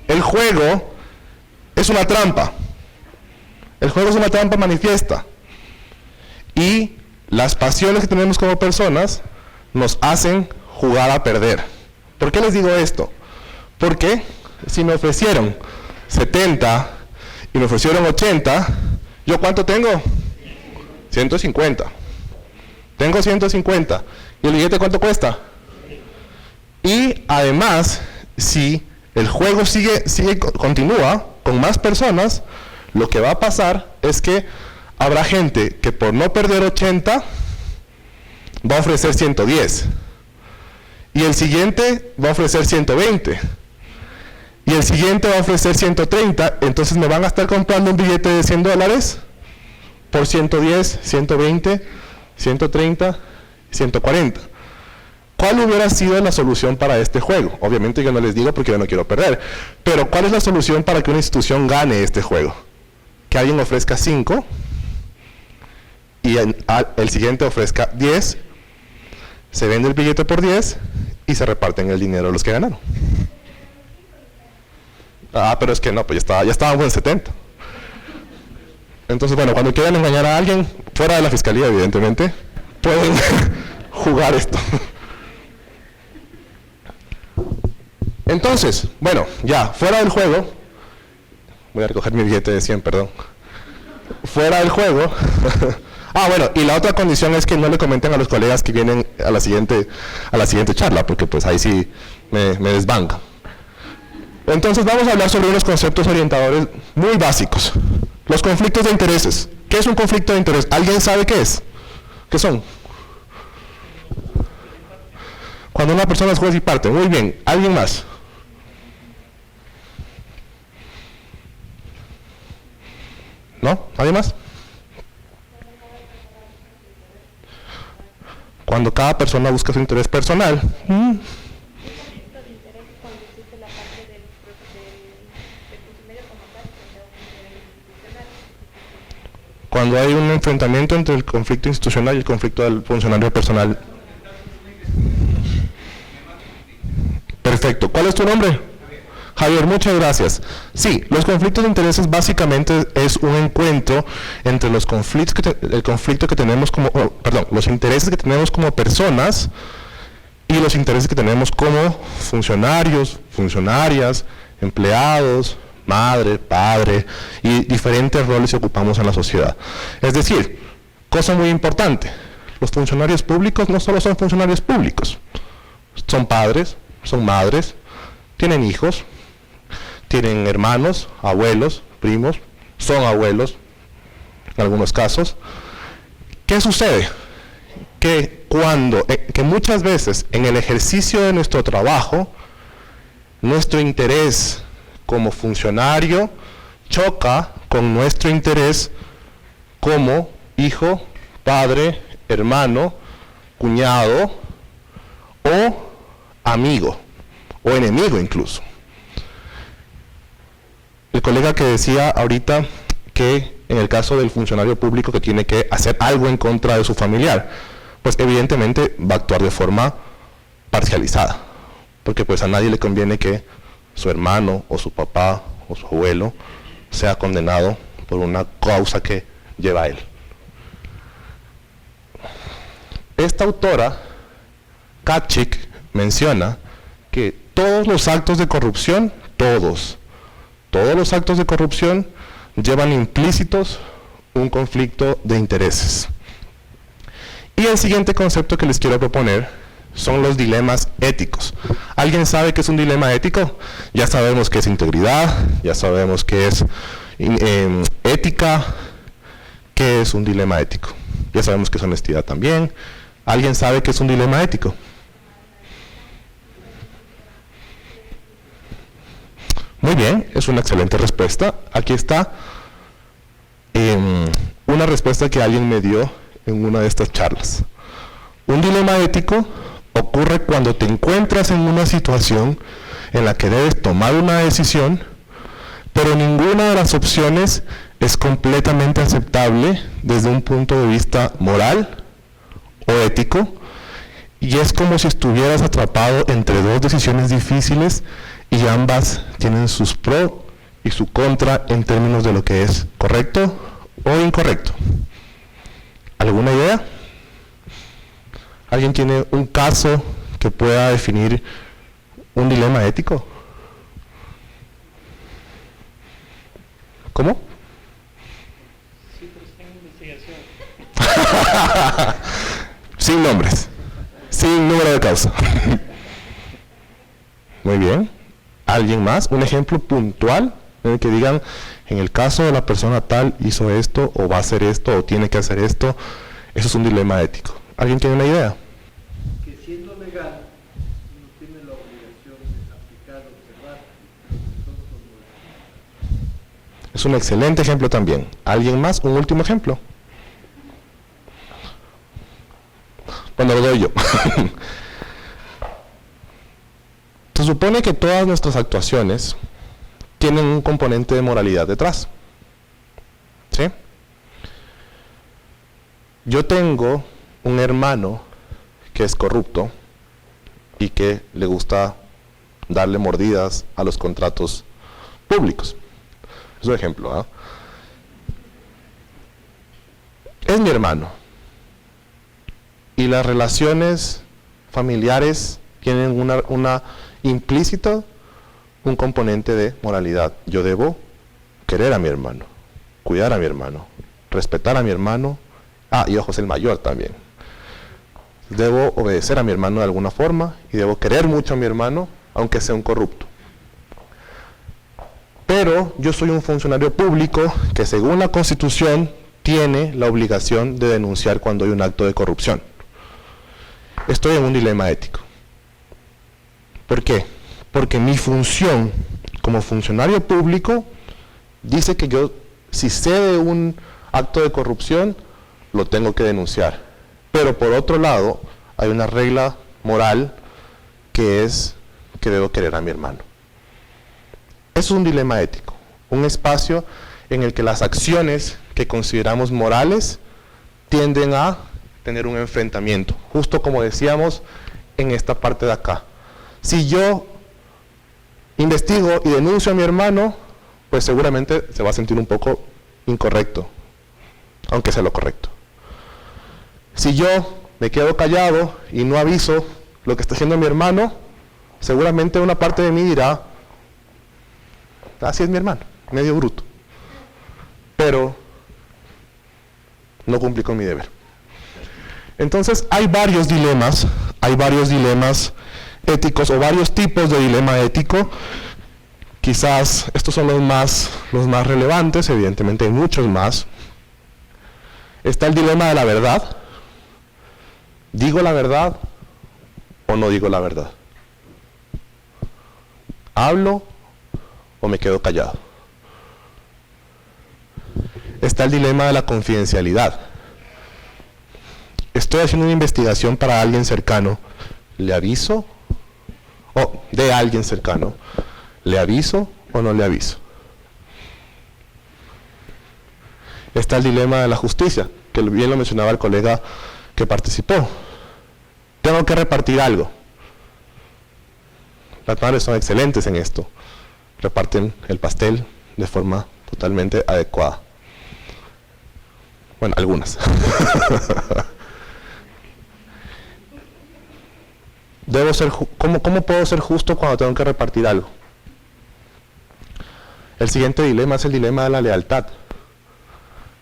El juego es una trampa. El juego es una trampa manifiesta. Y las pasiones que tenemos como personas nos hacen jugar a perder. ¿Por qué les digo esto? Porque si me ofrecieron 70 y me ofrecieron 80, ¿yo cuánto tengo? 150. Tengo 150. ¿Y el billete cuánto cuesta? Y además, si el juego continúa con más personas, lo que va a pasar es que habrá gente que por no perder 80 va a ofrecer 110. Y el siguiente va a ofrecer 120. Y el siguiente va a ofrecer 130. Entonces me van a estar comprando un billete de $100 por 110, 120, 130, 140. ¿Cuál hubiera sido la solución para este juego? Obviamente yo no les digo porque yo no quiero perder. Pero ¿cuál es la solución para que una institución gane este juego? Que alguien ofrezca 5 y el siguiente ofrezca 10, se vende el billete por 10 y se reparten el dinero a los que ganaron. Ah, pero es que no, pues ya estábamos en 70. Entonces, bueno, cuando quieran engañar a alguien, fuera de la fiscalía, evidentemente, pueden jugar esto. Entonces, bueno, ya, fuera del juego, voy a recoger mi billete de 100, perdón. Fuera del juego, bueno, y la otra condición es que no le comenten a los colegas que vienen a la siguiente charla, porque pues ahí sí me desbancan. Entonces vamos a hablar sobre unos conceptos orientadores muy básicos. Los conflictos de intereses. ¿Qué es un conflicto de interés? ¿Alguien sabe qué es? ¿Qué son? Cuando una persona es juez y parte. Muy bien. ¿Alguien más? ¿No? ¿Alguien más? Cuando cada persona busca su interés personal. Cuando hay un enfrentamiento entre el conflicto institucional y el conflicto del funcionario personal. Perfecto. ¿Cuál es tu nombre? Javier, muchas gracias. Sí, los conflictos de intereses básicamente es un encuentro entre los conflictos que tenemos los intereses que tenemos como personas y los intereses que tenemos como funcionarios, funcionarias, empleados, madre, padre y diferentes roles que ocupamos en la sociedad. Es decir, cosa muy importante, los funcionarios públicos no solo son funcionarios públicos, son padres, son madres, tienen hijos, tienen hermanos, abuelos, primos, son abuelos en algunos casos. ¿Qué sucede? Que muchas veces en el ejercicio de nuestro trabajo, nuestro interés como funcionario choca con nuestro interés como hijo, padre, hermano, cuñado o amigo o enemigo incluso. El colega que decía ahorita que en el caso del funcionario público que tiene que hacer algo en contra de su familiar, pues evidentemente va a actuar de forma parcializada, porque pues a nadie le conviene que su hermano o su papá o su abuelo sea condenado por una causa que lleva a él. Esta autora, Katchik, menciona que todos los actos de corrupción, todos los actos de corrupción llevan implícitos un conflicto de intereses. Y el siguiente concepto que les quiero proponer son los dilemas éticos. ¿Alguien sabe qué es un dilema ético? Ya sabemos qué es integridad, ya sabemos qué es ética. ¿Qué es un dilema ético? Ya sabemos qué es honestidad también. ¿Alguien sabe qué es un dilema ético? Muy bien, es una excelente respuesta. Aquí está una respuesta que alguien me dio en una de estas charlas. Un dilema ético ocurre cuando te encuentras en una situación en la que debes tomar una decisión, pero ninguna de las opciones es completamente aceptable desde un punto de vista moral o ético, y es como si estuvieras atrapado entre dos decisiones difíciles y ambas tienen sus pros y su contra en términos de lo que es correcto o incorrecto. ¿Alguna idea? ¿Alguien tiene un caso que pueda definir un dilema ético? ¿Cómo? Sí, pero está en investigación. Sin nombres, sin número de causa. Muy bien. ¿Alguien más? ¿Un ejemplo puntual en el que digan, en el caso de la persona tal hizo esto, o va a hacer esto, o tiene que hacer esto? Eso es un dilema ético. ¿Alguien tiene una idea? Que siendo legal, uno tiene la obligación de aplicar, observar lo que son como... Es un excelente ejemplo también. ¿Alguien más? ¿Un último ejemplo? Bueno, lo doy yo. Se supone que todas nuestras actuaciones tienen un componente de moralidad detrás. ¿Sí? Yo tengo un hermano que es corrupto y que le gusta darle mordidas a los contratos públicos. Es un ejemplo, ¿eh? Es mi hermano. Y las relaciones familiares tienen una implícito un componente de moralidad. Yo debo querer a mi hermano, cuidar a mi hermano, respetar a mi hermano. Y ojo, es el mayor también. Debo obedecer a mi hermano de alguna forma y debo querer mucho a mi hermano, aunque sea un corrupto. Pero yo soy un funcionario público que, según la Constitución, tiene la obligación de denunciar cuando hay un acto de corrupción. Estoy en un dilema ético. ¿Por qué? Porque mi función como funcionario público dice que yo, si sé de un acto de corrupción, lo tengo que denunciar. Pero por otro lado, hay una regla moral que es que debo querer a mi hermano. Eso es un dilema ético, un espacio en el que las acciones que consideramos morales tienden a tener un enfrentamiento, justo como decíamos en esta parte de acá. Si yo investigo y denuncio a mi hermano, pues seguramente se va a sentir un poco incorrecto, aunque sea lo correcto. Si yo me quedo callado y no aviso lo que está haciendo mi hermano, seguramente una parte de mí dirá, así es mi hermano, medio bruto. Pero no cumplí con mi deber. Entonces hay varios dilemas éticos o varios tipos de dilema ético. Quizás estos son los más relevantes, evidentemente hay muchos más. Está el dilema de la verdad. ¿Digo la verdad o no digo la verdad? ¿Hablo o me quedo callado? Está el dilema de la confidencialidad. Estoy haciendo una investigación para alguien cercano. ¿Le aviso? O de alguien cercano. ¿Le aviso o no le aviso? Está el dilema de la justicia, que bien lo mencionaba el colega que participó. Tengo que repartir algo. Las madres son excelentes en esto. Reparten el pastel de forma totalmente adecuada. Bueno, algunas. ¿Cómo puedo ser justo cuando tengo que repartir algo? El siguiente dilema es el dilema de la lealtad.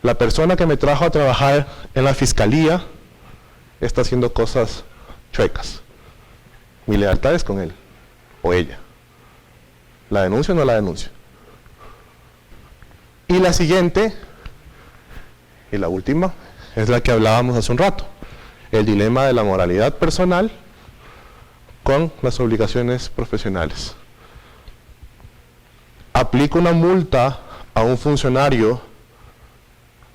La persona que me trajo a trabajar en la fiscalía está haciendo cosas chuecas. Mi lealtad es con él o ella. ¿La denuncio o no la denuncio? Y la siguiente, y la última, es la que hablábamos hace un rato. El dilema de la moralidad personal con las obligaciones profesionales. Aplico una multa a un funcionario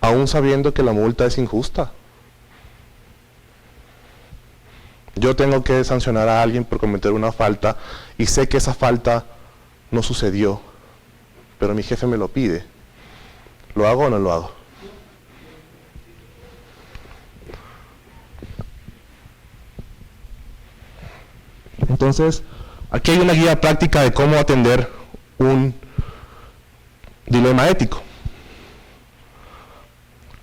aún sabiendo que la multa es injusta. Yo tengo que sancionar a alguien por cometer una falta y sé que esa falta no sucedió, pero mi jefe me lo pide. ¿Lo hago o no lo hago? Entonces, aquí hay una guía práctica de cómo atender un dilema ético.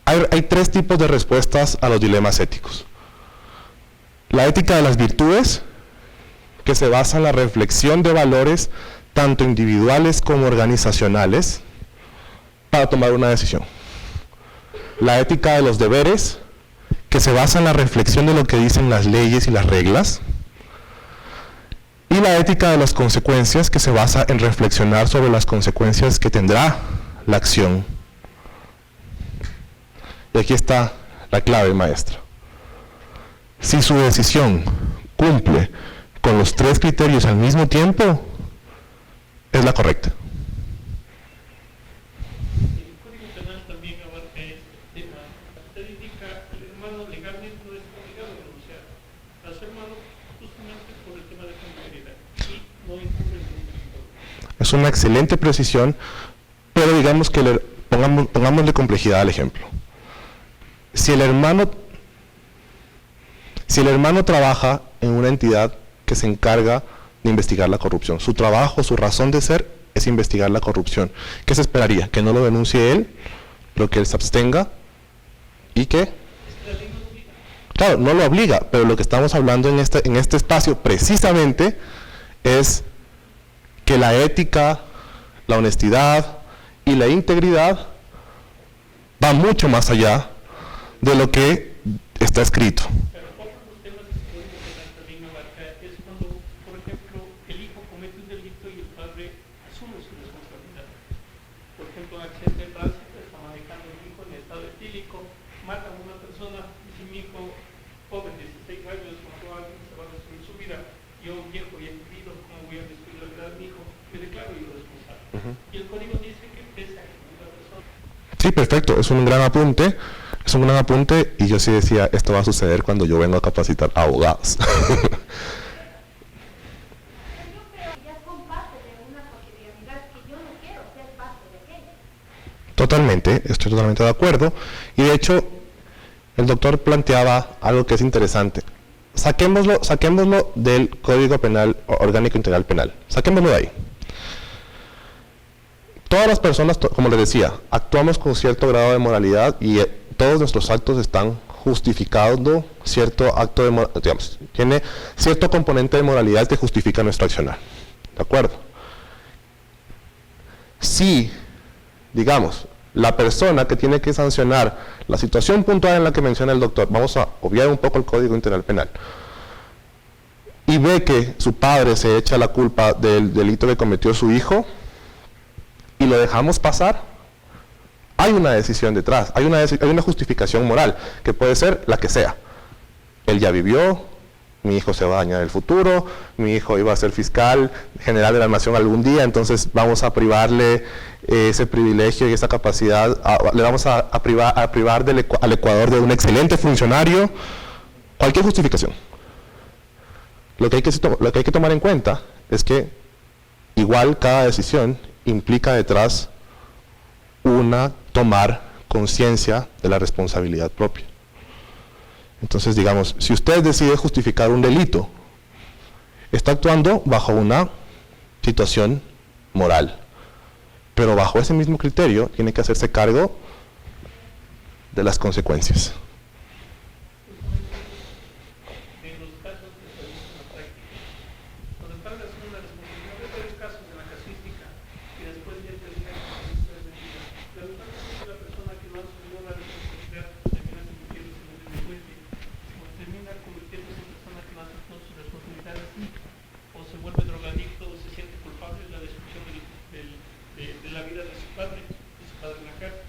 Hay tres tipos de respuestas a los dilemas éticos. La ética de las virtudes, que se basa en la reflexión de valores tanto individuales como organizacionales para tomar una decisión. La ética de los deberes, que se basa en la reflexión de lo que dicen las leyes y las reglas. Y la ética de las consecuencias, que se basa en reflexionar sobre las consecuencias que tendrá la acción. Y aquí está la clave maestra. Si su decisión cumple con los tres criterios al mismo tiempo, es la correcta. El Código Penal también abarca este tema. Usted indica que el hermano legalmente no es obligado a denunciar a su hermano justamente por el tema de familiaridad y no incurre en un delito. Es una excelente precisión, pero digamos que pongámosle complejidad al ejemplo. Si el hermano trabaja en una entidad que se encarga de investigar la corrupción, su trabajo, su razón de ser es investigar la corrupción, ¿qué se esperaría? Que no lo denuncie él, pero que él se abstenga y que... Claro, no lo obliga, pero lo que estamos hablando en este espacio precisamente es que la ética, la honestidad y la integridad va mucho más allá de lo que está escrito. Pero otro de los temas que el Código Penal también abarca es cuando, por ejemplo, el hijo comete un delito y el padre asume su responsabilidad. Por ejemplo, un accidente de tránsito, está manejando el hijo en estado etílico, mata a una persona, dice mi hijo, joven de 16 años, mató a alguien, se va a destruir su vida. Yo, viejo y querido, ¿cómo voy a destruir la vida de mi hijo? Me declaro yo responsable. Y el código dice que pese a que una persona... Sí, perfecto, es un gran apunte. Es un gran apunte y yo sí decía, esto va a suceder cuando yo vengo a capacitar a abogados. Yo creo que ya son parte de una cotidianidad que yo no quiero ser parte de aquella. Totalmente, estoy totalmente de acuerdo. Y de hecho, el doctor planteaba algo que es interesante. Saquémoslo del Código Penal Orgánico Integral Penal. Saquémoslo de ahí. Todas las personas, como les decía, actuamos con cierto grado de moralidad y todos nuestros actos están justificando cierto acto de digamos, tiene cierto componente de moralidad que justifica nuestro accionar. ¿De acuerdo? Si, digamos, la persona que tiene que sancionar la situación puntual en la que menciona el doctor, vamos a obviar un poco el Código Integral Penal, y ve que su padre se echa la culpa del delito que cometió su hijo, y lo dejamos pasar, hay una decisión detrás, hay una justificación moral, que puede ser la que sea. Él ya vivió, mi hijo se va a dañar en el futuro, mi hijo iba a ser fiscal general de la nación algún día, entonces vamos a privarle ese privilegio y esa capacidad, le vamos a privar al Ecuador de un excelente funcionario, cualquier justificación. Lo que hay que tomar en cuenta es que igual cada decisión implica detrás tomar conciencia de la responsabilidad propia. Entonces, digamos, si usted decide justificar un delito, está actuando bajo una situación moral, pero bajo ese mismo criterio tiene que hacerse cargo de las consecuencias. En los casos que se dicen en la práctica, cuando el padre asume la responsabilidad de varios casos en la casuística y después ya termina con el juicio de medida, lamentablemente la persona que no asumió la responsabilidad termina convirtiéndose en un delincuente. Cuando termina convirtiéndose en persona que no hace con sus responsabilidades, o se vuelve drogadicto, o se siente culpable de la destrucción de la vida de su padre en la cárcel.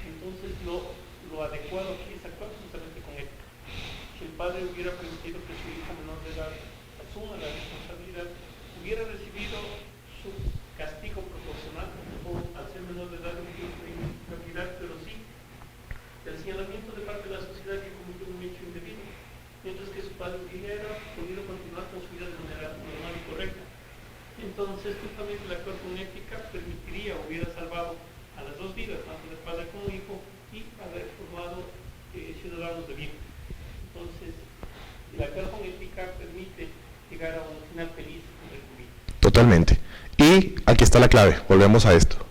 Entonces lo adecuado aquí es actuar justamente con ética. Si el padre hubiera permitido que su hijo menor de edad asuma la responsabilidad, hubiera recibido su castigo proporcional, o al ser menor de edad no tiene responsabilidad, pero sí el señalamiento de parte de la sociedad que cometió un hecho indebido, mientras que su padre hubiera podido continuar con su vida de manera normal y correcta. Entonces, justamente el actuar con ética permitiría, hubiera salvado a las dos vidas, tanto del padre como hijo, y haber formado ciudadanos de bien. Entonces, el actuar con ética permite llegar a un final feliz en el vida. Totalmente. Y aquí está la clave, volvemos a esto.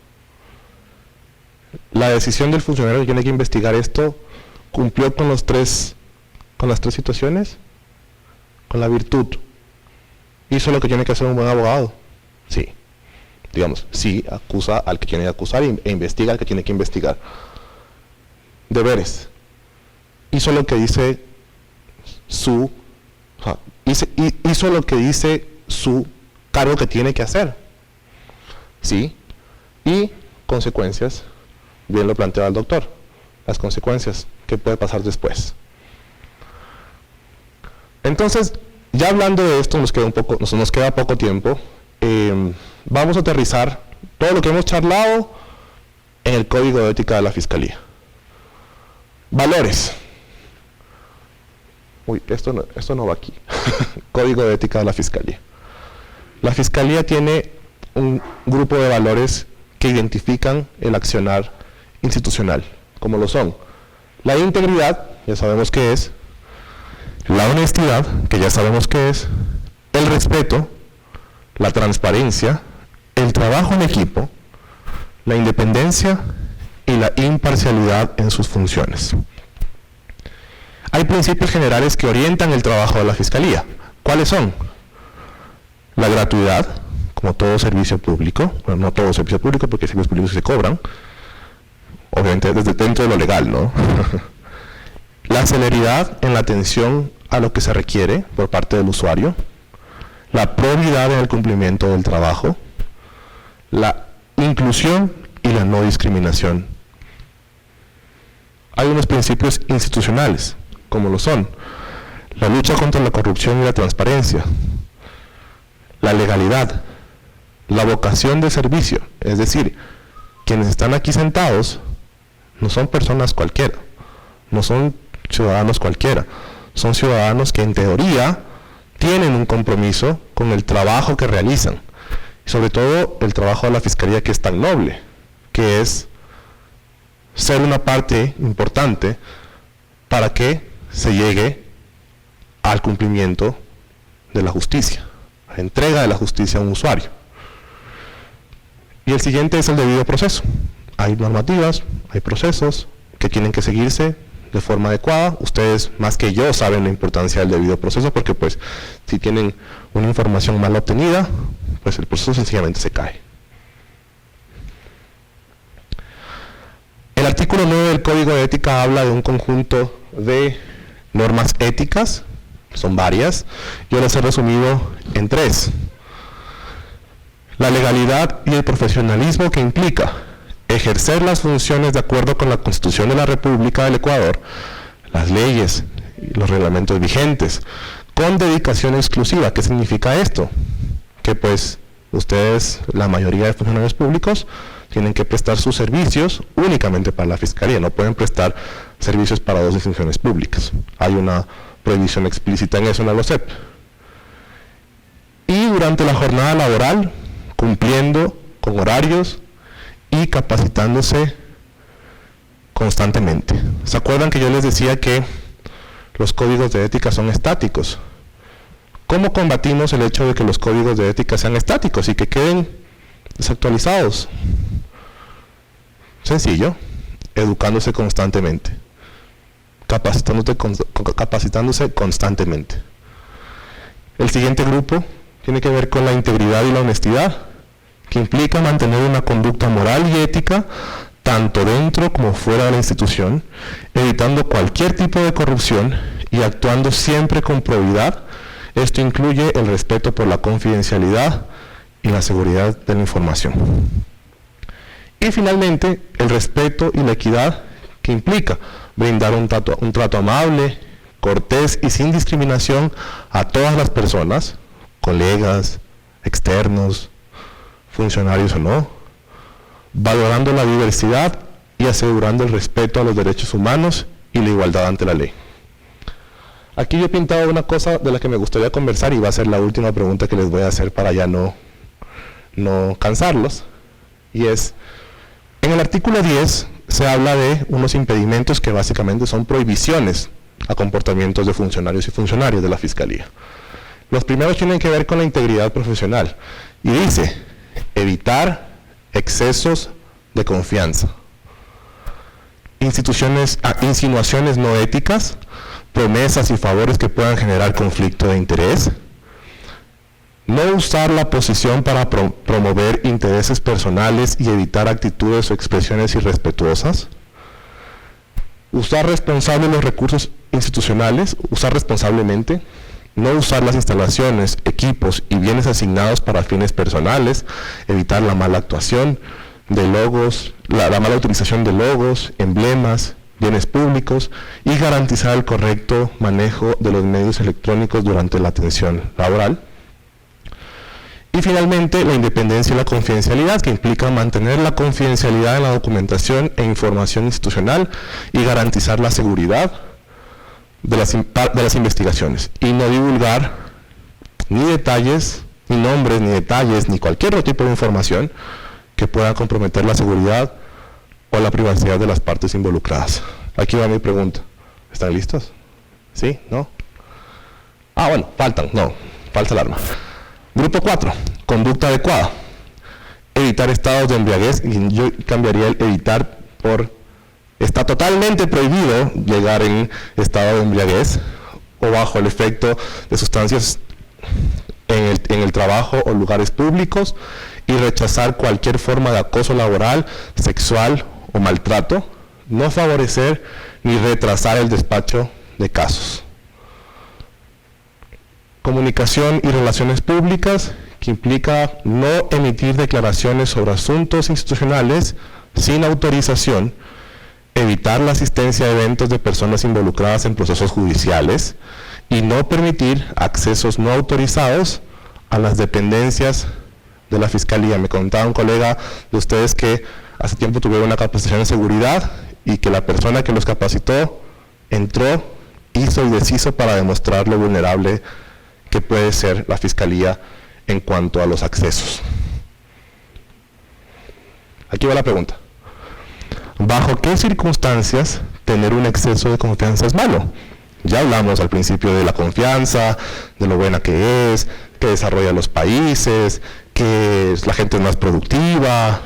La decisión del funcionario que tiene que investigar esto cumplió con las tres situaciones, con la virtud. ¿Hizo lo que tiene que hacer un buen abogado? Sí. Digamos, sí, acusa al que tiene que acusar e investiga al que tiene que investigar. Deberes. Hizo lo que dice hizo lo que dice su cargo que tiene que hacer. Sí. Y consecuencias. Bien lo planteaba el doctor, las consecuencias, ¿qué puede pasar después? Entonces, ya hablando de esto, nos queda poco tiempo, vamos a aterrizar todo lo que hemos charlado en el Código de Ética de la Fiscalía. Valores. Uy, esto no va aquí. Código de Ética de la Fiscalía. La Fiscalía tiene un grupo de valores que identifican el accionar institucional, como lo son la integridad, ya sabemos qué es, la honestidad, que ya sabemos qué es, el respeto, la transparencia, el trabajo en equipo, la independencia y la imparcialidad en sus funciones. Hay principios generales que orientan el trabajo de la Fiscalía. ¿Cuáles son? La gratuidad, como todo servicio público, bueno, no todo servicio público porque hay servicios públicos que se cobran, obviamente desde dentro de lo legal, ¿no? La celeridad en la atención a lo que se requiere por parte del usuario, la probidad en el cumplimiento del trabajo, la inclusión y la no discriminación. Hay unos principios institucionales, como lo son la lucha contra la corrupción y la transparencia, la legalidad, la vocación de servicio, es decir, quienes están aquí sentados no son personas cualquiera, no son ciudadanos cualquiera, son ciudadanos que en teoría tienen un compromiso con el trabajo que realizan, y sobre todo el trabajo de la Fiscalía, que es tan noble, que es ser una parte importante para que se llegue al cumplimiento de la justicia, a la entrega de la justicia a un usuario. Y el siguiente es el debido proceso. Hay normativas, hay procesos que tienen que seguirse de forma adecuada. Ustedes más que yo saben la importancia del debido proceso, porque pues si tienen una información mal obtenida, pues el proceso sencillamente se cae. El artículo 9 del Código de Ética habla de un conjunto de normas éticas, son varias, yo las he resumido en 3. La legalidad y el profesionalismo que implica ejercer las funciones de acuerdo con la Constitución de la República del Ecuador, las leyes y los reglamentos vigentes, con dedicación exclusiva. ¿Qué significa esto? Que pues ustedes, la mayoría de funcionarios públicos, tienen que prestar sus servicios únicamente para la Fiscalía, no pueden prestar servicios para 2 instituciones públicas. Hay una prohibición explícita en eso en la LOCEP. Y durante la jornada laboral, cumpliendo con horarios y capacitándose constantemente. ¿Se acuerdan que yo les decía que los códigos de ética son estáticos? ¿Cómo combatimos el hecho de que los códigos de ética sean estáticos y que queden desactualizados? Sencillo, educándose constantemente, capacitándose constantemente. El siguiente grupo tiene que ver con la integridad y la honestidad, que implica mantener una conducta moral y ética tanto dentro como fuera de la institución, evitando cualquier tipo de corrupción y actuando siempre con probidad. Esto incluye el respeto por la confidencialidad y la seguridad de la información. Y finalmente, el respeto y la equidad, que implica brindar un trato amable, cortés y sin discriminación a todas las personas, colegas, externos, funcionarios o no, valorando la diversidad y asegurando el respeto a los derechos humanos y la igualdad ante la ley. Aquí yo he pintado una cosa de la que me gustaría conversar y va a ser la última pregunta que les voy a hacer para ya no cansarlos, y es, en el artículo 10 se habla de unos impedimentos que básicamente son prohibiciones a comportamientos de funcionarios y funcionarias de la Fiscalía. Los primeros tienen que ver con la integridad profesional y dice, evitar excesos de confianza, insinuaciones no éticas, promesas y favores que puedan generar conflicto de interés, no usar la posición para promover intereses personales y evitar actitudes o expresiones irrespetuosas, usar responsables los recursos institucionales, usar responsablemente, no usar las instalaciones, equipos y bienes asignados para fines personales, evitar la mala actuación de logos, la mala utilización de logos, emblemas, bienes públicos y garantizar el correcto manejo de los medios electrónicos durante la atención laboral. Y finalmente, la independencia y la confidencialidad, que implica mantener la confidencialidad en la documentación e información institucional y garantizar la seguridad de las investigaciones y no divulgar ni detalles, ni nombres, ni detalles, ni cualquier otro tipo de información que pueda comprometer la seguridad o la privacidad de las partes involucradas. Aquí va mi pregunta. ¿Están listos? ¿Sí? ¿No? Bueno, falta el arma. Grupo 4, conducta adecuada. Evitar estados de embriaguez, y yo cambiaría el evitar por está totalmente prohibido llegar en estado de embriaguez o bajo el efecto de sustancias en el trabajo o lugares públicos, y rechazar cualquier forma de acoso laboral, sexual o maltrato, no favorecer ni retrasar el despacho de casos. Comunicación y relaciones públicas, que implica no emitir declaraciones sobre asuntos institucionales sin autorización, evitar la asistencia a eventos de personas involucradas en procesos judiciales y no permitir accesos no autorizados a las dependencias de la Fiscalía. Me contaba un colega de ustedes que hace tiempo tuvieron una capacitación de seguridad y que la persona que los capacitó entró, hizo y deshizo para demostrar lo vulnerable que puede ser la Fiscalía en cuanto a los accesos. Aquí va la pregunta. ¿Bajo qué circunstancias tener un exceso de confianza es malo? Ya hablamos al principio de la confianza, de lo buena que es, que desarrolla los países, que la gente es más productiva.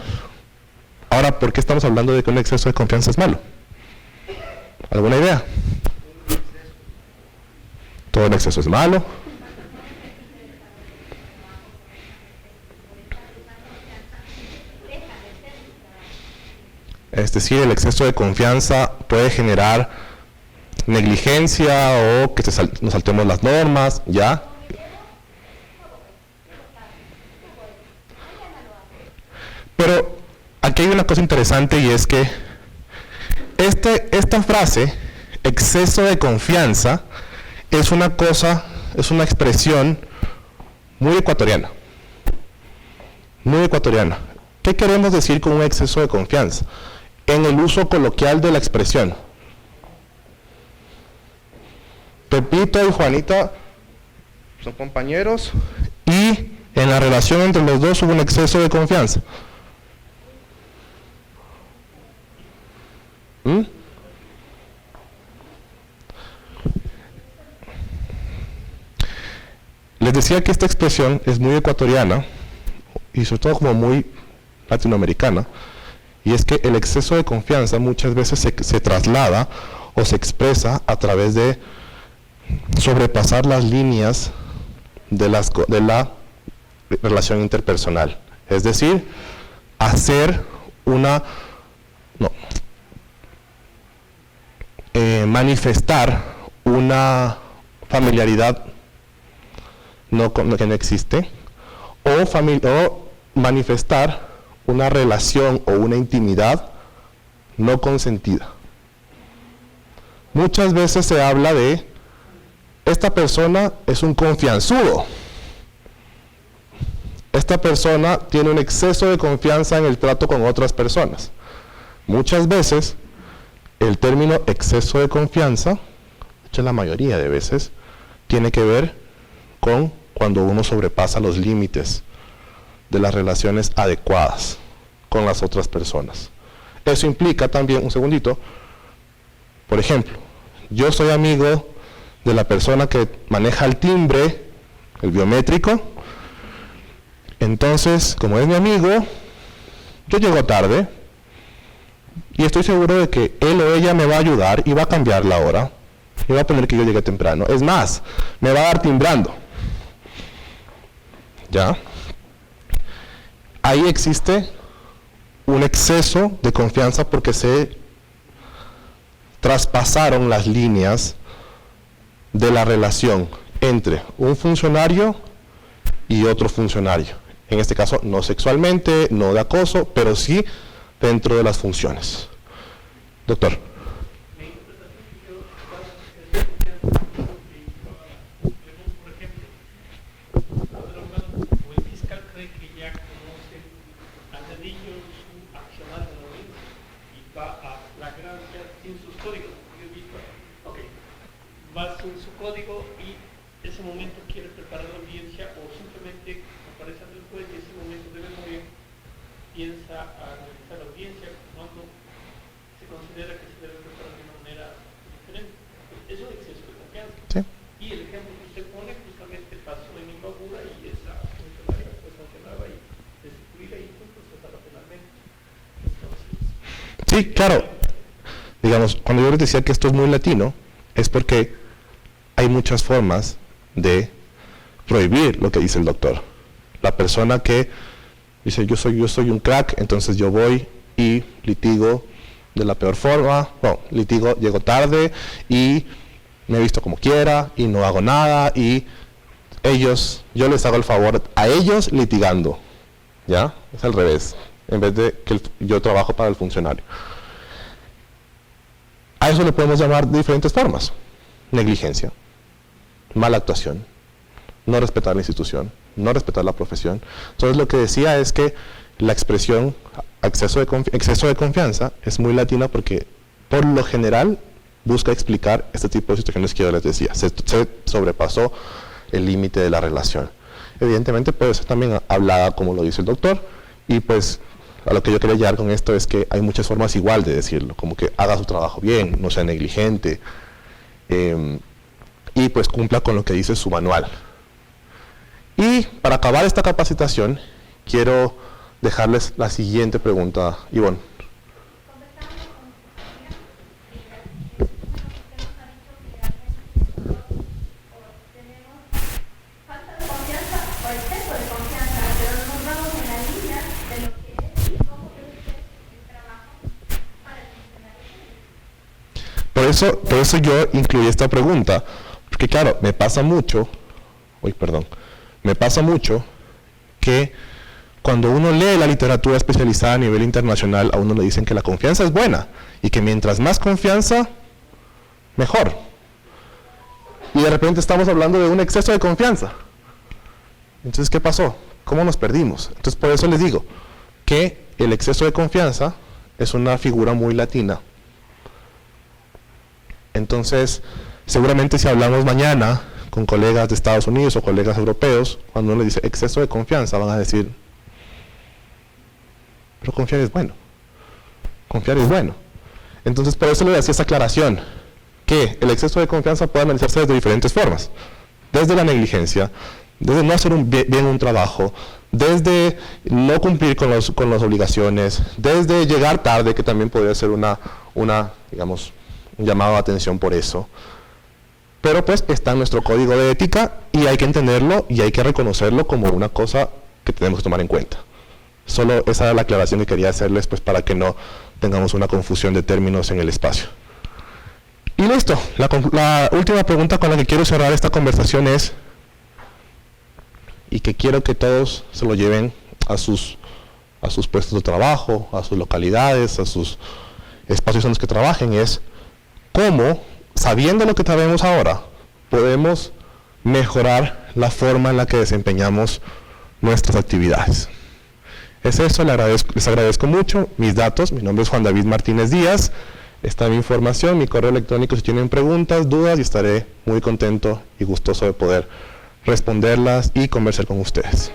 Ahora, ¿por qué estamos hablando de que un exceso de confianza es malo? ¿Alguna idea? ¿Todo el exceso es malo? Es decir, el exceso de confianza puede generar negligencia o que nos saltemos las normas, ¿ya? Pero aquí hay una cosa interesante, y es que esta frase, exceso de confianza, es una expresión muy ecuatoriana. Muy ecuatoriana. ¿Qué queremos decir con un exceso de confianza? En el uso coloquial de la expresión. Pepito y Juanita son compañeros y en la relación entre los dos hubo un exceso de confianza. Les decía que esta expresión es muy ecuatoriana y sobre todo como muy latinoamericana, y es que el exceso de confianza muchas veces se traslada o se expresa a través de sobrepasar las líneas de la relación interpersonal, es decir, hacer manifestar una familiaridad que no existe, o manifestar una relación o una intimidad no consentida. Muchas veces se habla de esta persona es un confianzudo. Esta persona tiene un exceso de confianza en el trato con otras personas. Muchas veces el término exceso de confianza, de hecho la mayoría de veces, tiene que ver con cuando uno sobrepasa los límites de las relaciones adecuadas con las otras personas. Eso implica también, un segundito, por ejemplo, yo soy amigo de la persona que maneja el timbre, el biométrico. Entonces, como es mi amigo, yo llego tarde y estoy seguro de que él o ella me va a ayudar y va a cambiar la hora y va a poner que yo llegue temprano. Es más, me va a dar timbrando. ¿Ya? Ahí existe un exceso de confianza porque se traspasaron las líneas de la relación entre un funcionario y otro funcionario. En este caso, no sexualmente, no de acoso, pero sí dentro de las funciones. Doctor. Vas en su código y ese momento quiere preparar la audiencia o simplemente aparece ante el juez y ese momento de memoria piensa a realizar la audiencia cuando se considera que se debe preparar de una manera diferente. Es un exceso de confianza. Sí. Y el ejemplo que usted pone justamente pasó en Imbabura y esa funcionaria fue sancionada y destituida y fue procesada penalmente. Entonces, sí, claro. Digamos, cuando yo les decía que esto es muy latino, es porque hay muchas formas de prohibir lo que dice el doctor. La persona que dice yo soy un crack, entonces yo voy y litigo de la peor forma, no, litigo, llego tarde y me he visto como quiera y no hago nada y yo les hago el favor a ellos litigando, ¿ya? Es al revés, en vez de que yo trabajo para el funcionario. A eso le podemos llamar de diferentes formas. Negligencia, mala actuación, no respetar la institución, no respetar la profesión. Entonces lo que decía es que la expresión exceso de confianza es muy latina porque por lo general busca explicar este tipo de situaciones que yo les decía. Se sobrepasó el límite de la relación. Evidentemente puede ser también hablada como lo dice el doctor y pues a lo que yo quería llegar con esto es que hay muchas formas igual de decirlo, como que haga su trabajo bien, no sea negligente, y pues cumpla con lo que dice su manual. Y para acabar esta capacitación, quiero dejarles la siguiente pregunta, Ivonne. Por eso yo incluí esta pregunta, porque claro, me pasa mucho que cuando uno lee la literatura especializada a nivel internacional, a uno le dicen que la confianza es buena, y que mientras más confianza, mejor. Y de repente estamos hablando de un exceso de confianza. Entonces, ¿qué pasó? ¿Cómo nos perdimos? Entonces, por eso les digo que el exceso de confianza es una figura muy latina. Entonces, seguramente si hablamos mañana con colegas de Estados Unidos o colegas europeos, cuando uno les dice exceso de confianza, van a decir, pero confiar es bueno. Confiar es bueno. Entonces, por eso le hacía esa aclaración, que el exceso de confianza puede analizarse de diferentes formas. Desde la negligencia, desde no hacer bien un trabajo, desde no cumplir con las obligaciones, desde llegar tarde, que también podría ser digamos, un llamado de atención por eso. Pero pues está en nuestro código de ética y hay que entenderlo y hay que reconocerlo como una cosa que tenemos que tomar en cuenta. Solo esa era la aclaración que quería hacerles pues para que no tengamos una confusión de términos en el espacio. Y listo, la última pregunta con la que quiero cerrar esta conversación es, y que quiero que todos se lo lleven a sus puestos de trabajo, a sus localidades, a sus espacios en los que trabajen, es cómo, sabiendo lo que sabemos ahora, podemos mejorar la forma en la que desempeñamos nuestras actividades. Es eso, les agradezco mucho. Mis datos, mi nombre es Juan David Martínez Díaz, está mi información, mi correo electrónico si tienen preguntas, dudas, y estaré muy contento y gustoso de poder responderlas y conversar con ustedes.